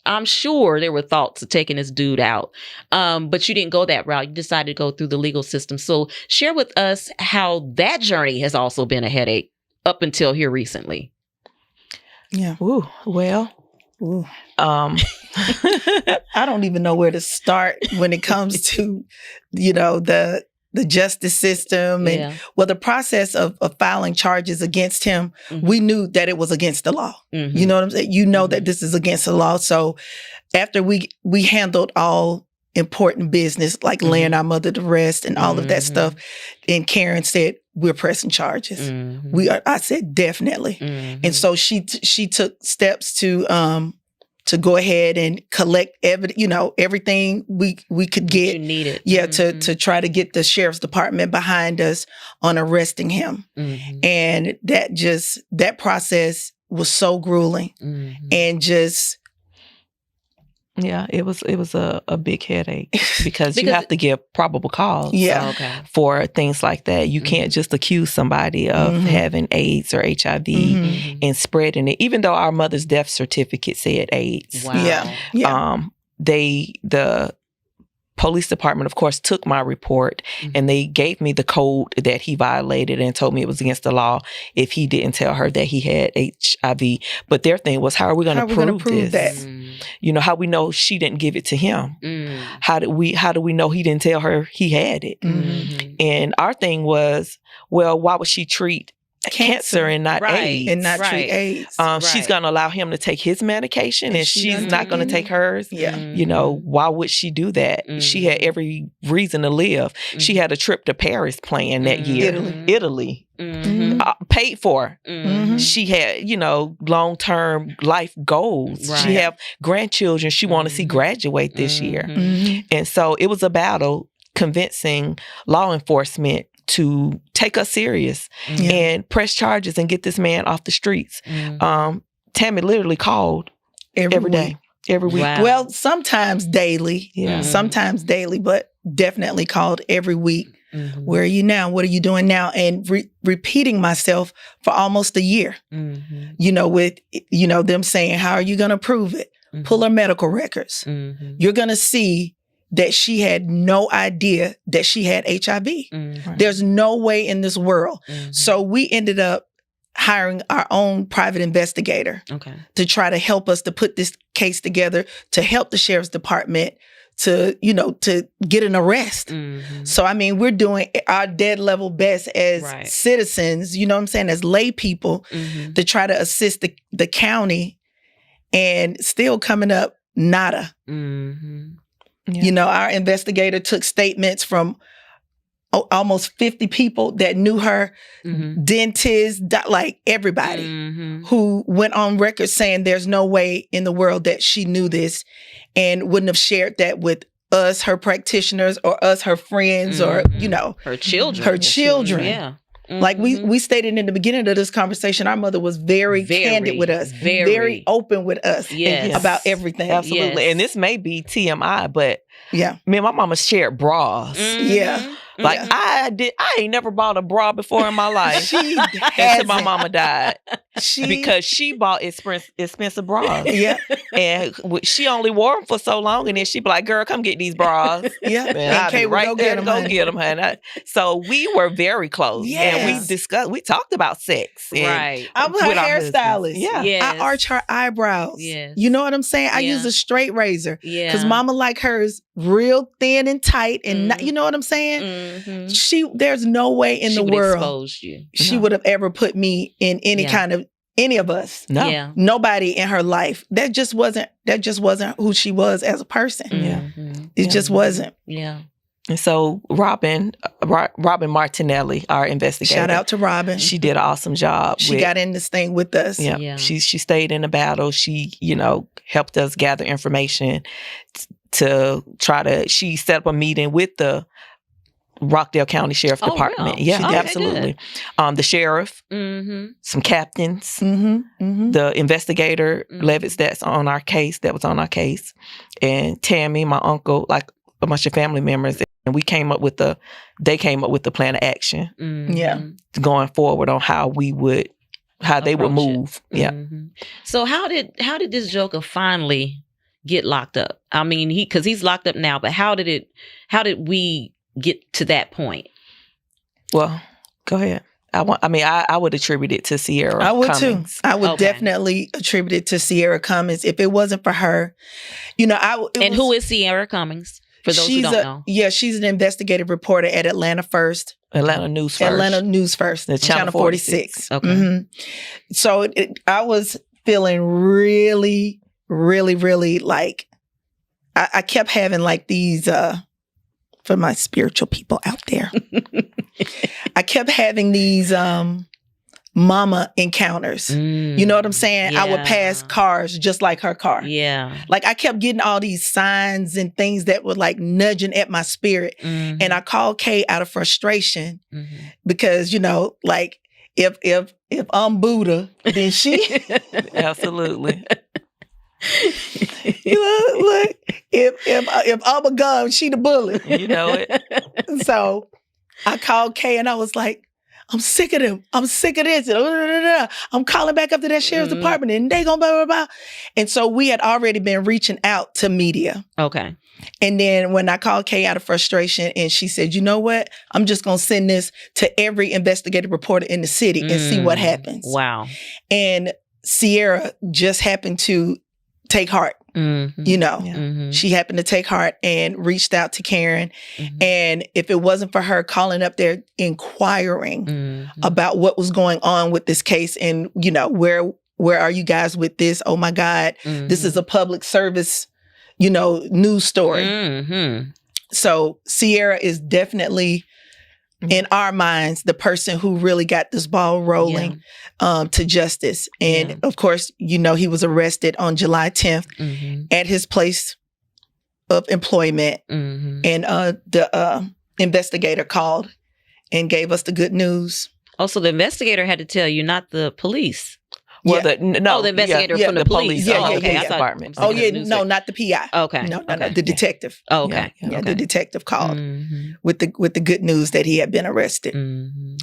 I'm sure there were thoughts of taking this dude out. But you didn't go that route. You decided to go through the legal system. So share with us how that journey has also been a headache up until here recently. Yeah. Ooh, well. Ooh. I don't even know where to start when it comes to, the justice system and the process of filing charges against him. We knew that it was against the law. You know what I'm saying? You know that this is against the law. So after we handled all important business, like laying our mother to rest and all of that stuff, and Karen said, we're pressing charges. I said, definitely. And so she took steps to go ahead and collect everything we could get. You needed. Yeah, to try to get the sheriff's department behind us on arresting him. And that process was so grueling. And just it was a big headache because you have to give probable cause for things like that. You can't just accuse somebody of having AIDS or HIV and spreading it, even though our mother's death certificate said AIDS. Wow. The police department, of course, took my report and they gave me the code that he violated and told me it was against the law if he didn't tell her that he had HIV. But their thing was, how are we going to prove this? You know, how we know she didn't give it to him? How do we know he didn't tell her he had it? And our thing was, well, why would she treat cancer and not AIDS? And not treat AIDS. She's going to allow him to take his medication and she's not going to take hers. You know, why would she do that? She had every reason to live. She had a trip to Paris planned that year. Italy. Paid for. She had, long-term life goals. She have grandchildren she want to see graduate this year. And so it was a battle convincing law enforcement to take us serious and press charges and get this man off the streets. Tammy literally called every day, every week. Wow. Well, sometimes daily. Sometimes daily, but definitely called every week. Where are you now? What are you doing now? And repeating myself for almost a year. With them saying, how are you going to prove it? Pull her medical records. You're going to see that she had no idea that she had HIV. There's no way in this world. So we ended up hiring our own private investigator to try to help us to put this case together, to help the sheriff's department to get an arrest. So, I mean, we're doing our dead level best as citizens, as lay people to try to assist the county, and still coming up nada. Our investigator took statements from almost 50 people that knew her, dentists, like everybody who went on record saying there's no way in the world that she knew this and wouldn't have shared that with us, her practitioners, or us, her friends, or, her children. Her children. Yeah. Like we stated in the beginning of this conversation, our mother was very candid with us, very open with us about everything. Absolutely. And this may be TMI, but me and my mama shared bras. Like I ain't never bought a bra before in my life. Until my mama died. because she bought expensive bras. Yeah. And she only wore them for so long, and then she'd be like, "Girl, come get these bras." Yeah. Man, I'd be right there to go get them, honey. So we were very close, and we talked about sex. Right. I'm her hairstylist. Yeah. Yes. I arch her eyebrows. Yes. You know what I'm saying? I use a straight razor. Yeah. Because mama like hers real thin and tight and not, you know what I'm saying? There's no way in the world exposed you. she would have ever put me in any kind of any of us. No. Yeah. Nobody in her life. That just wasn't who she was as a person. It just wasn't. Yeah. And so Robin Martinelli, our investigator. Shout out to Robin. She did an awesome job. She got in this thing with us. Yeah. She stayed in the battle. She, helped us gather information to try to, she set up a meeting with the Rockdale County Sheriff Department. Really? Yeah, Okay, absolutely. The sheriff, some captains, the investigator, Levitz, that was on our case, and Tammy, my uncle, like a bunch of family members, and they came up with the plan of action. Going forward on how they would move. Yeah. So how did this joker finally get locked up? I mean, because he's locked up now, but how did we get to that point? Well, go ahead. I would attribute it to Sierra. I would Cummings. too. I would definitely attribute it to Sierra Cummings. If it wasn't for her, who is Sierra Cummings? For those who don't know. Yeah, she's an investigative reporter at Atlanta First. Atlanta News First. The Channel 46. Okay. So I was feeling really, really, really like, I kept having like these, for my spiritual people out there, I kept having these mama encounters. You know what I'm saying? I would pass cars just like her car. Yeah. Like I kept getting all these signs and things that were like nudging at my spirit. And I called Kay out of frustration because, like if I'm Buddha, then she absolutely. Look, if I'm a gun, she the bullet. You know it. So I called Kay and I was like, I'm sick of them. I'm sick of this. I'm calling back up to that sheriff's department and they gonna blah, blah, blah. And so we had already been reaching out to media. Okay. And then when I called Kay out of frustration and she said, you know what? I'm just gonna send this to every investigative reporter in the city and see what happens. Wow. And Sierra just happened to take heart. She happened to take heart and reached out to Karen. And if it wasn't for her calling up there inquiring about what was going on with this case and, where are you guys with this? Oh my God, this is a public service, news story. So Sierra is definitely, in our minds, the person who really got this ball rolling to justice. And of course, he was arrested on July 10th at his place of employment. And the investigator called and gave us the good news. Also, the investigator had to tell you, not the police. Well, the investigator from the police. Department. Not the PI. Okay. No, the detective. Okay. The detective called with the good news that he had been arrested.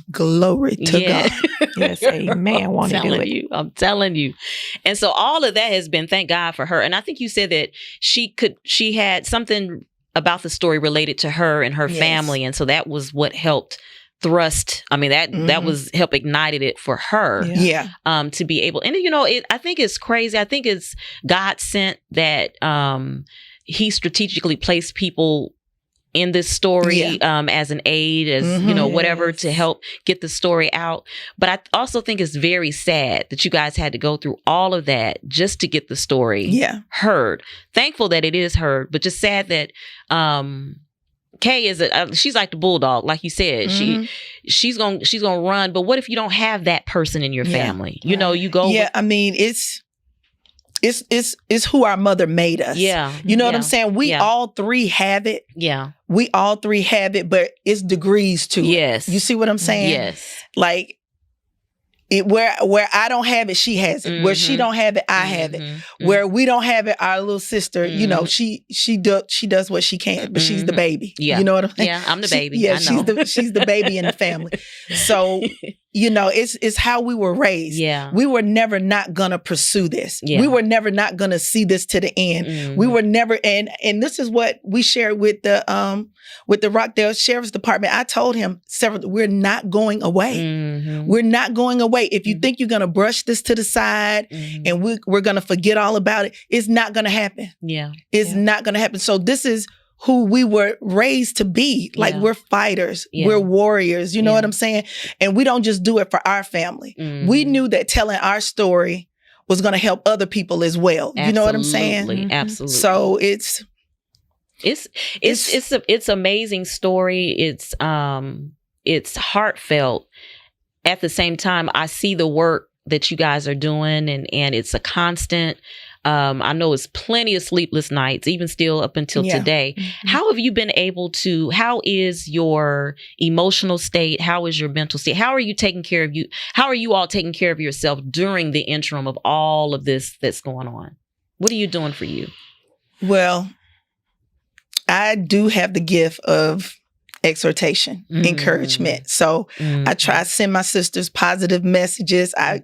Glory to God. Yes, amen. I'm telling you. And so all of that has been, thank God for her. And I think you said that she had something about the story related to her and her family. And so that was what helped thrust. I mean, that was help ignited it for her. To be able, and I think it's crazy. I think it's God sent that he strategically placed people in this story as an aid, as whatever, to help get the story out. But I also think it's very sad that you guys had to go through all of that just to get the story heard. Thankful that it is heard, but just sad that Kay is she's like the bulldog, like you said. She's gonna run. But what if you don't have that person in your family? You go. Yeah, I mean, it's who our mother made us. Yeah, you know what I'm saying. We all three have it. Yeah, we all three have it, but it's degrees to it. Yes, you see what I'm saying? Yes, like. Where I don't have it, she has it. Where she don't have it, I have it. Where we don't have it, our little sister, she does what she can, but she's the baby. Yeah. You know what I'm saying? Yeah, I'm the baby. She's the baby in the family. So you know, it's how we were raised. Yeah. We were never not gonna pursue this. Yeah. We were never not gonna see this to the end. Mhm. We were never, and this is what we shared with the Rockdale Sheriff's Department. I told him we're not going away. Mhm. We're not going away. If you think you're gonna brush this to the side Mhm. and we're gonna forget all about it, it's not gonna happen. Yeah. It's not gonna happen. So this is who we were raised to be. Like, Yeah. we're fighters. Yeah. We're warriors. You know Yeah. what I'm saying? And we don't just do it for our family. Mhm. We knew that telling our story was going to help other people as well. You know what I'm saying? Absolutely. Absolutely. So it's amazing story. It's heartfelt. At the same time, I see the work that you guys are doing, and it's a constant. I know it's plenty of sleepless nights, even still up until today. How have you been able to, how is your emotional state? How is your mental state? How are you taking care of you? How are you all taking care of yourself during the interim of all of this that's going on? What are you doing for you? Well, I do have the gift of exhortation, encouragement. So I try to send my sisters positive messages. I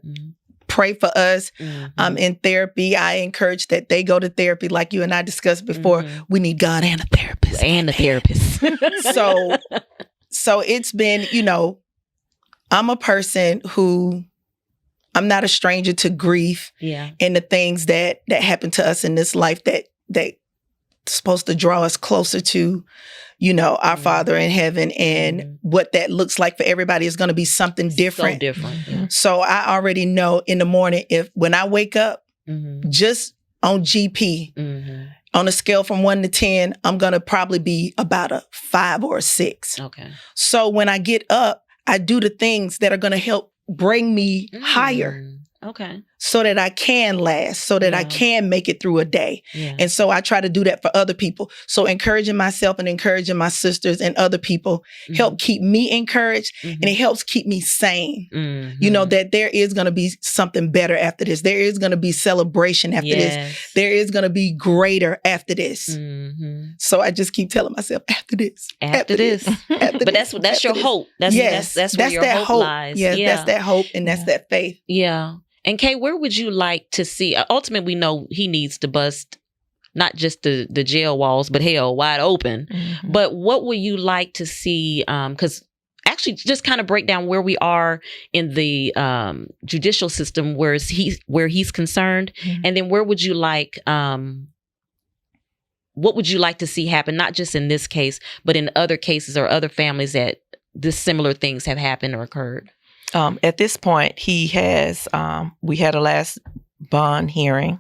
pray for us. I'm in therapy. I encourage that they go to therapy, like you and I discussed before. We need God and a therapist. And a therapist. So it's been, you know, I'm a person who, I'm not a stranger to grief and the things that happen to us in this life that supposed to draw us closer to, you know, our Father in heaven, and what that looks like for everybody is going to be something different. So different. So I already know in the morning, when I wake up, just on GP, on a scale from 1 to 10, I'm going to probably be about a 5 or a 6. Okay. So when I get up, I do the things that are going to help bring me higher. Okay. So that I can last, so that I can make it through a day. And so I try to do that for other people. So encouraging myself and encouraging my sisters and other people help keep me encouraged, and it helps keep me sane. You know, that there is going to be something better after this. There is going to be celebration after this. There is going to be greater after this. So I just keep telling myself, after this. After this. But that's your hope. That's where your hope lies. Yes, that's that hope, and that's that faith. Yeah. And Kay, where would you like to see? Ultimately, we know he needs to bust not just the jail walls, but hell wide open. But what would you like to see? Because actually, just kind of break down where we are in the judicial system, where he's concerned, and then where would you like? What would you like to see happen? Not just in this case, but in other cases or other families that this similar things have happened or occurred. At this point, he has, we had a last bond hearing,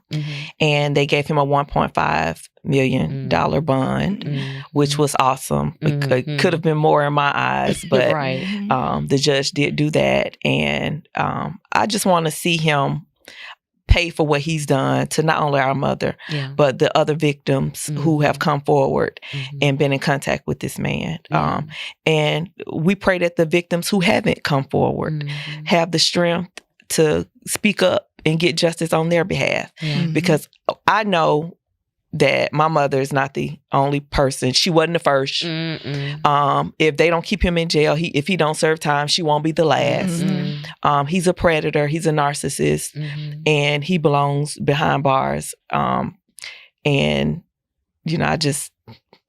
and they gave him a $1.5 million bond, which was awesome. It could have been more in my eyes, but the judge did do that. And I just want to see him pay for what he's done to not only our mother, but the other victims who have come forward and been in contact with this man. And we pray that the victims who haven't come forward have the strength to speak up and get justice on their behalf. Because I know that my mother is not the only person. She wasn't the first. If they don't keep him in jail, if he don't serve time, she won't be the last. He's a predator. He's a narcissist, and he belongs behind bars. And you know, I just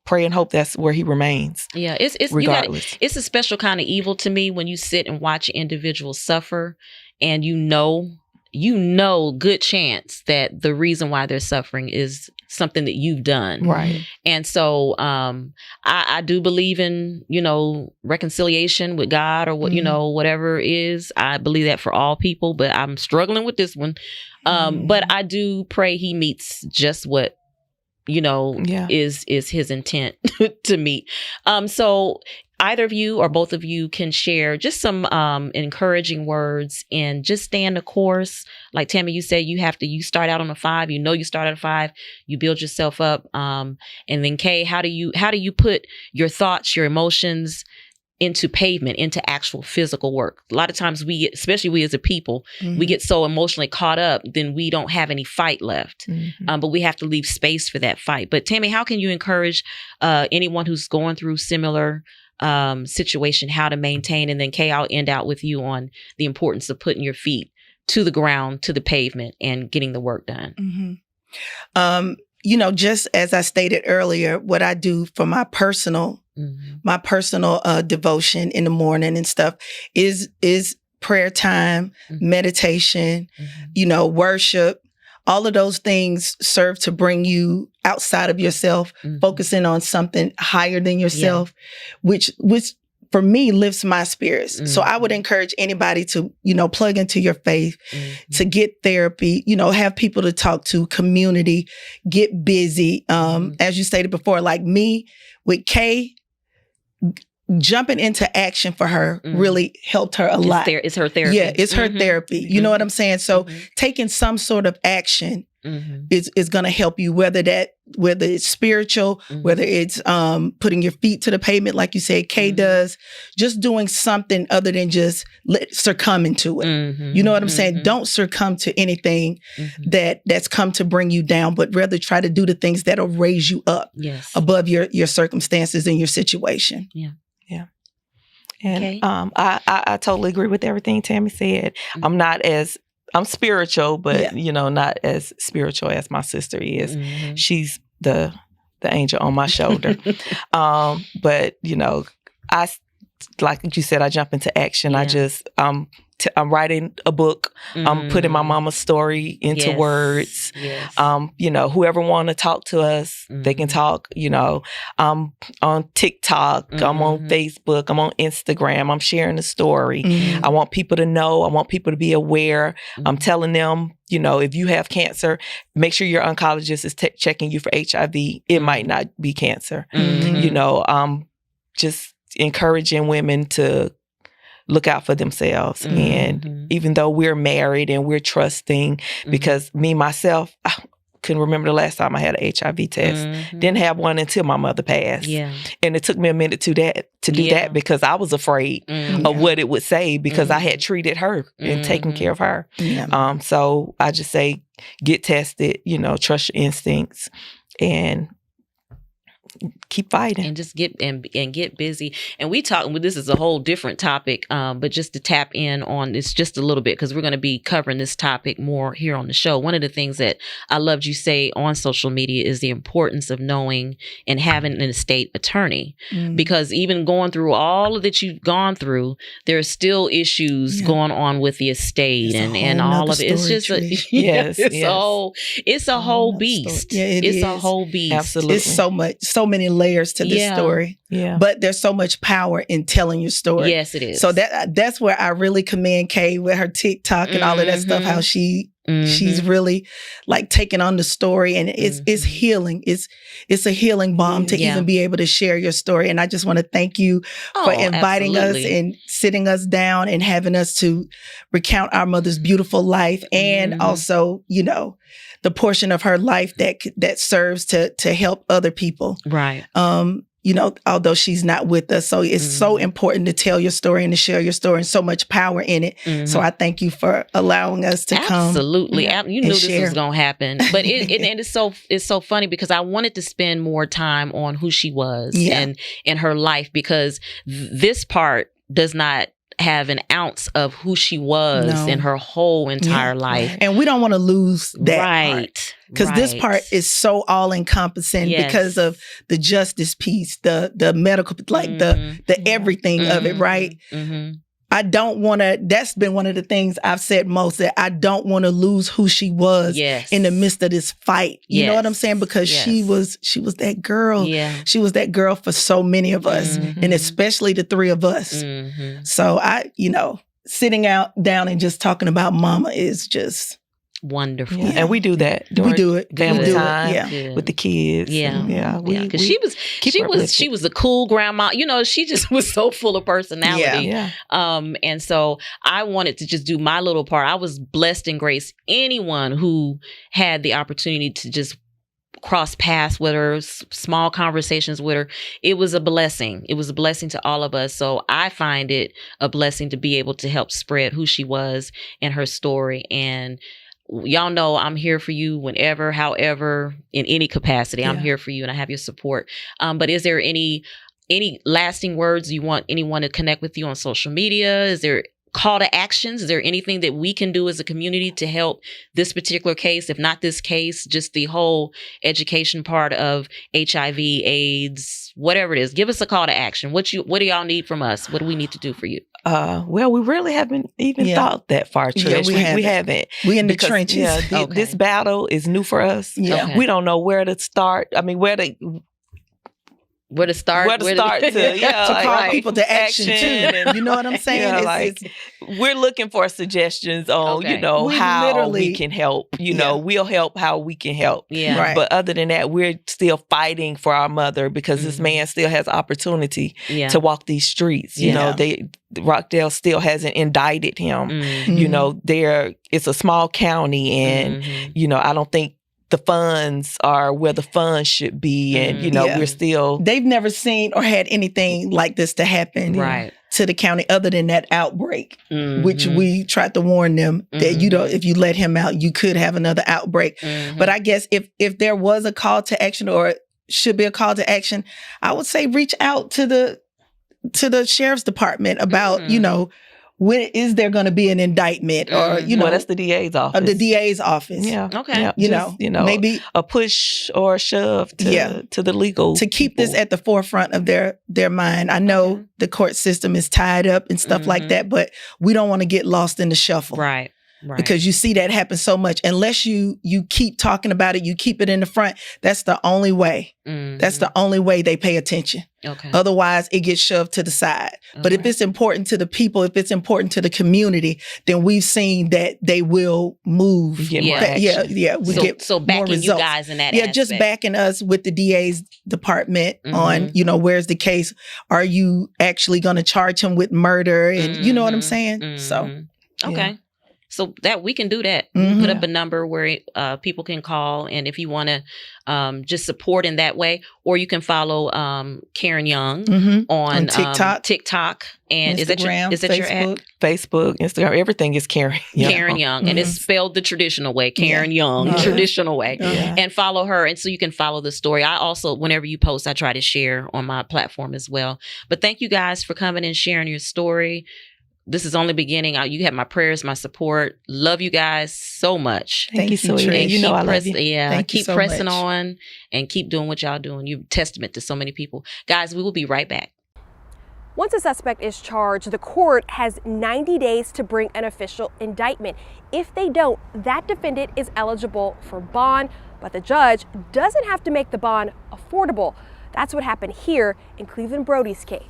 pray and hope that's where he remains. Yeah, it's regardless. It's a special kind of evil to me when you sit and watch individuals suffer, and you know, good chance that the reason why they're suffering is something that you've done. Right. And so I do believe in, you know, reconciliation with God or what, you know, whatever it is. I believe that for all people, but I'm struggling with this one. But I do pray he meets just what, you know, is his intent to meet. So either of you or both of you can share just some encouraging words and just stay in the course. Like Tammy, you said you start out on a 5. You know you start at a 5. You build yourself up. And then Kay, how do you put your thoughts, your emotions, into pavement, into actual physical work. A lot of times especially we as a people, we get so emotionally caught up, then we don't have any fight left. But we have to leave space for that fight. But Tammy, how can you encourage anyone who's going through similar situation, how to maintain? And then Kay, I'll end out with you on the importance of putting your feet to the ground, to the pavement, and getting the work done. Just as I stated earlier, what I do for my personal devotion in the morning and stuff is prayer time, meditation, worship. All of those things serve to bring you outside of yourself, focusing on something higher than yourself, which for me lifts my spirits. So I would encourage anybody to, plug into your faith, to get therapy, have people to talk to, community, get busy. As you stated before, like me with Kay, jumping into action for her really helped her a lot. It's her therapy. Yeah, it's her therapy. You know what I'm saying? So taking some sort of action is going to help you, whether it's spiritual, whether it's putting your feet to the pavement, like you said, Kay does, just doing something other than just succumbing to it. You know what I'm saying? Don't succumb to anything that's come to bring you down, but rather try to do the things that'll raise you up above your circumstances and your situation. Yeah. And I totally agree with everything Tammy said. I'm spiritual, but not as spiritual as my sister is. She's the angel on my shoulder. But I, like you said, I jump into action. I'm writing a book. I'm putting my mama's story into words. Whoever want to talk to us, they can talk. I'm on TikTok. I'm on Facebook. I'm on Instagram. I'm sharing the story. I want people to know. I want people to be aware. I'm telling them, if you have cancer, make sure your oncologist is checking you for HIV. It might not be cancer. Just encouraging women to look out for themselves. And even though we're married and we're trusting, because me, myself, I couldn't remember the last time I had an HIV test. Didn't have one until my mother passed. And it took me a minute to do that because I was afraid of what it would say because I had treated her and taken care of her. So I just say, get tested, trust your instincts and keep fighting and just get busy. And we talk, this is a whole different topic, but just to tap in on this just a little bit, because we're going to be covering this topic more here on the show. One of the things that I loved you say on social media is the importance of knowing and having an estate attorney, because even going through all of that you've gone through, there are still issues going on with the estate and all of it. It's just it's a whole beast. It's a whole beast. Absolutely. It's so many layers to this story. But there's so much power in telling your story. Yes, it is. So that's where I really commend Kay with her TikTok and all of that stuff, how she's really like taking on the story, and it's healing. It's a healing balm to even be able to share your story. And I just want to thank you for inviting us and sitting us down and having us to recount our mother's beautiful life, and also, the portion of her life that serves to help other people. Right. Although she's not with us. So it's so important to tell your story and to share your story, and so much power in it. So I thank you for allowing us to come. Absolutely. You knew this was going to happen. But it's so funny because I wanted to spend more time on who she was and her life, because this part does not have an ounce of who she was in her whole entire life. And we don't want to lose that part. Because this part is so all-encompassing because of the justice piece, the medical, like the everything of it, right? I don't want to, that's been one of the things I've said most, that I don't want to lose who she was in the midst of this fight. You know what I'm saying? Because she was that girl. She was that girl for so many of us, and especially the three of us. So sitting down and just talking about mama is just wonderful. And we do that. We do it. Family time with the kids. Because she was a cool grandma. She just was so full of personality. And so I wanted to just do my little part. I was blessed and graced. Anyone who had the opportunity to just cross paths with her, small conversations with her. It was a blessing. It was a blessing to all of us. So I find it a blessing to be able to help spread who she was and her story. And y'all know I'm here for you whenever, however, in any capacity. I'm here for you and I have your support. But is there any lasting words you want anyone to connect with you on social media? Is there call to actions? Is there anything that we can do as a community to help this particular case? If not this case, just the whole education part of HIV, AIDS, whatever it is. Give us a call to action. What do y'all need from us? What do we need to do for you? Well, we really haven't even thought that far, Trish. Yeah, we haven't. We in the trenches. This battle is new for us. Yeah. Okay. We don't know where to start. I mean, where to start to call people to action too. And, you know what I'm saying? We're looking for suggestions on, how we can help. We'll help how we can help. Yeah. Right. But other than that, we're still fighting for our mother because this man still has opportunity to walk these streets. Rockdale still hasn't indicted him. It's a small county, and I don't think the funds are where the funds should be. And, we're still... They've never seen or had anything like this to happen to the county other than that outbreak, which we tried to warn them that, if you let him out, you could have another outbreak. But I guess if there was a call to action or should be a call to action, I would say reach out to the sheriff's department about, when is there going to be an indictment or, well, that's the DA's office. The DA's office. Yeah. Okay. Yeah. Maybe a push or a shove to the legal. To keep this at the forefront of their mind. I know the court system is tied up and stuff like that, but we don't want to get lost in the shuffle. Right. Right. Because you see that happen so much. Unless you keep talking about it, you keep it in the front. That's the only way. That's the only way they pay attention. Okay. Otherwise, it gets shoved to the side. But if it's important to the people, if it's important to the community, then we've seen that they will move. We get more action. We get so backing more results. You guys in that aspect. Just backing us with the DA's department on, where's the case? Are you actually going to charge him with murder? And you know what I'm saying? So, okay. So that we can do that. Put up a number where people can call, and if you want to just support in that way, or you can follow Karen Young on TikTok, and Instagram, is that your ad? Facebook, Instagram, everything is Karen Young. Karen Young, and it's spelled the traditional way, Karen Young, traditional way, and follow her, and so you can follow the story. I also, whenever you post, I try to share on my platform as well. But thank you guys for coming and sharing your story. This is only beginning. You have my prayers, my support. Love you guys so much. Thank you, sweetie. I love you. Yeah, keep so pressing much. on and keep doing what y'all doing. You're a testament to so many people. Guys, we will be right back. Once a suspect is charged, the court has 90 days to bring an official indictment. If they don't, that defendant is eligible for bond, but the judge doesn't have to make the bond affordable. That's what happened here in Cleveland Broadie's case.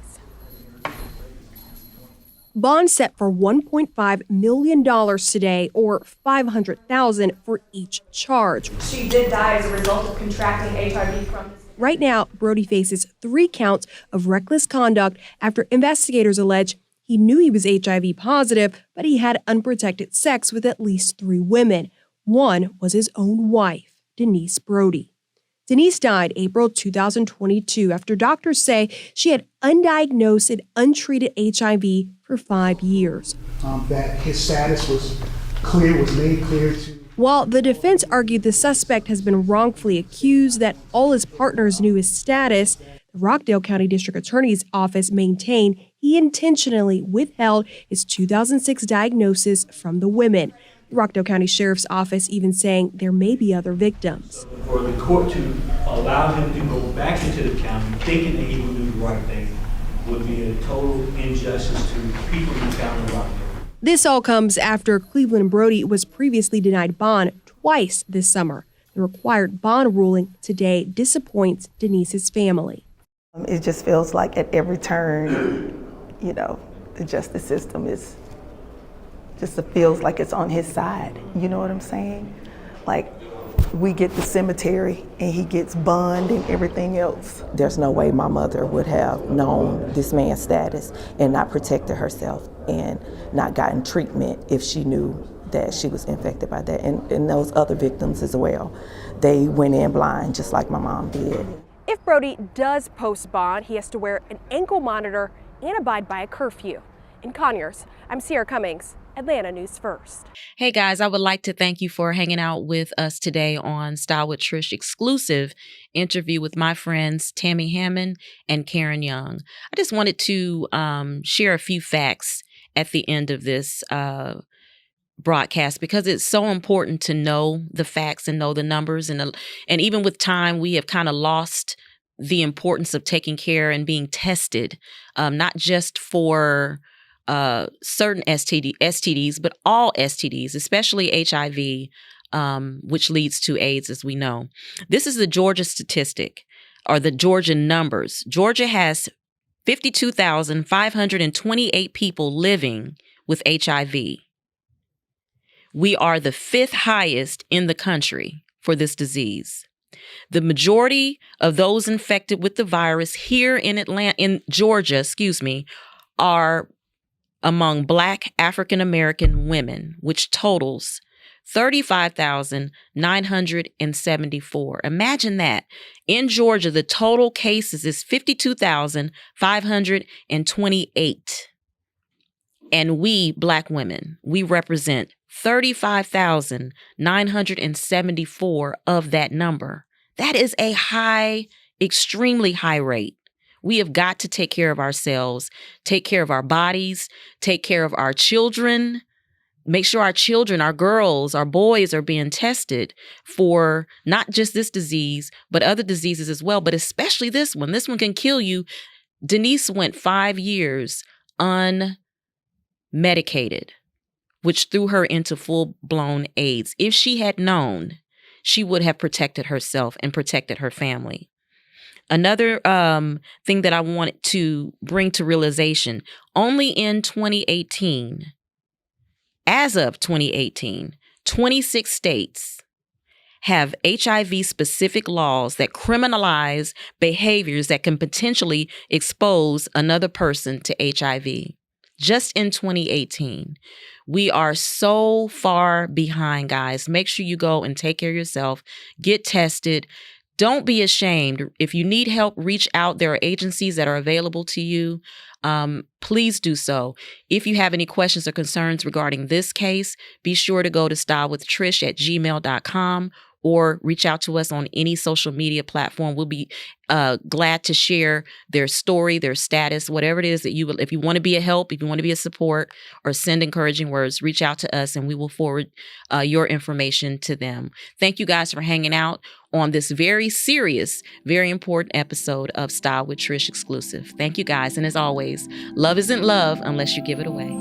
Bond set for $1.5 million today, or $500,000 for each charge. She did die as a result of contracting HIV from this. Right now, Broadie faces 3 counts of reckless conduct after investigators allege he knew he was HIV positive, but he had unprotected sex with at least 3 women. One was his own wife, Denise Suber-Broadie. Denise died April 2022 after doctors say she had undiagnosed and untreated HIV for 5 years. That his status was made clear to... While the defense argued the suspect has been wrongfully accused, that all his partners knew his status, the Rockdale County District Attorney's Office maintained he intentionally withheld his 2006 diagnosis from the women. The Rockdale County Sheriff's Office even saying there may be other victims. For the court to allow him to go back into the county thinking that he would do the right thing would be a total injustice to people in the county of Rockdale. This all comes after Cleveland Broadie was previously denied bond twice this summer. The required bond ruling today disappoints Denise's family. it just feels like at every turn, the justice system feels like it's on his side. You know what I'm saying? Like, we get the cemetery and he gets bond and everything else. There's no way my mother would have known this man's status and not protected herself and not gotten treatment if she knew that she was infected by that, and those other victims as well. They went in blind just like my mom did. If Broadie does post bond, he has to wear an ankle monitor and abide by a curfew. In Conyers, I'm Sierra Cummings, Atlanta News First. Hey guys, I would like to thank you for hanging out with us today on Style with Trish exclusive interview with my friends Tammy Hammond and Karen Young. I just wanted to share a few facts at the end of this broadcast because it's so important to know the facts and know the numbers. And even with time, we have kind of lost the importance of taking care and being tested, not just for certain STDs, but all STDs, especially HIV, which leads to AIDS, as we know. This is the Georgia statistic, or the Georgia numbers. Georgia has 52,528 people living with HIV. We are the 5th highest in the country for this disease. The majority of those infected with the virus here in Georgia, are among Black African American women, which totals 35,974. Imagine that. In Georgia, the total cases is 52,528. And we, Black women, we represent 35,974 of that number. That is a high, extremely high rate. We have got to take care of ourselves, take care of our bodies, take care of our children, make sure our children, our girls, our boys are being tested for not just this disease, but other diseases as well, but especially this one. This one can kill you. Denise went 5 years unmedicated, which threw her into full-blown AIDS. If she had known, she would have protected herself and protected her family. Another thing that I wanted to bring to realization, only in 2018, as of 2018, 26 states have HIV-specific laws that criminalize behaviors that can potentially expose another person to HIV. Just in 2018. We are so far behind, guys. Make sure you go and take care of yourself. Get tested. Don't be ashamed. If you need help, reach out. There are agencies that are available to you. Please do so. If you have any questions or concerns regarding this case, be sure to go to stylewithtrish@gmail.com or reach out to us on any social media platform. We'll be glad to share their story, their status, whatever it is that you will. If you want to be a help, if you want to be a support, or send encouraging words, reach out to us and we will forward your information to them. Thank you guys for hanging out on this very serious, very important episode of Style with Trish exclusive. Thank you guys. And as always, love isn't love unless you give it away.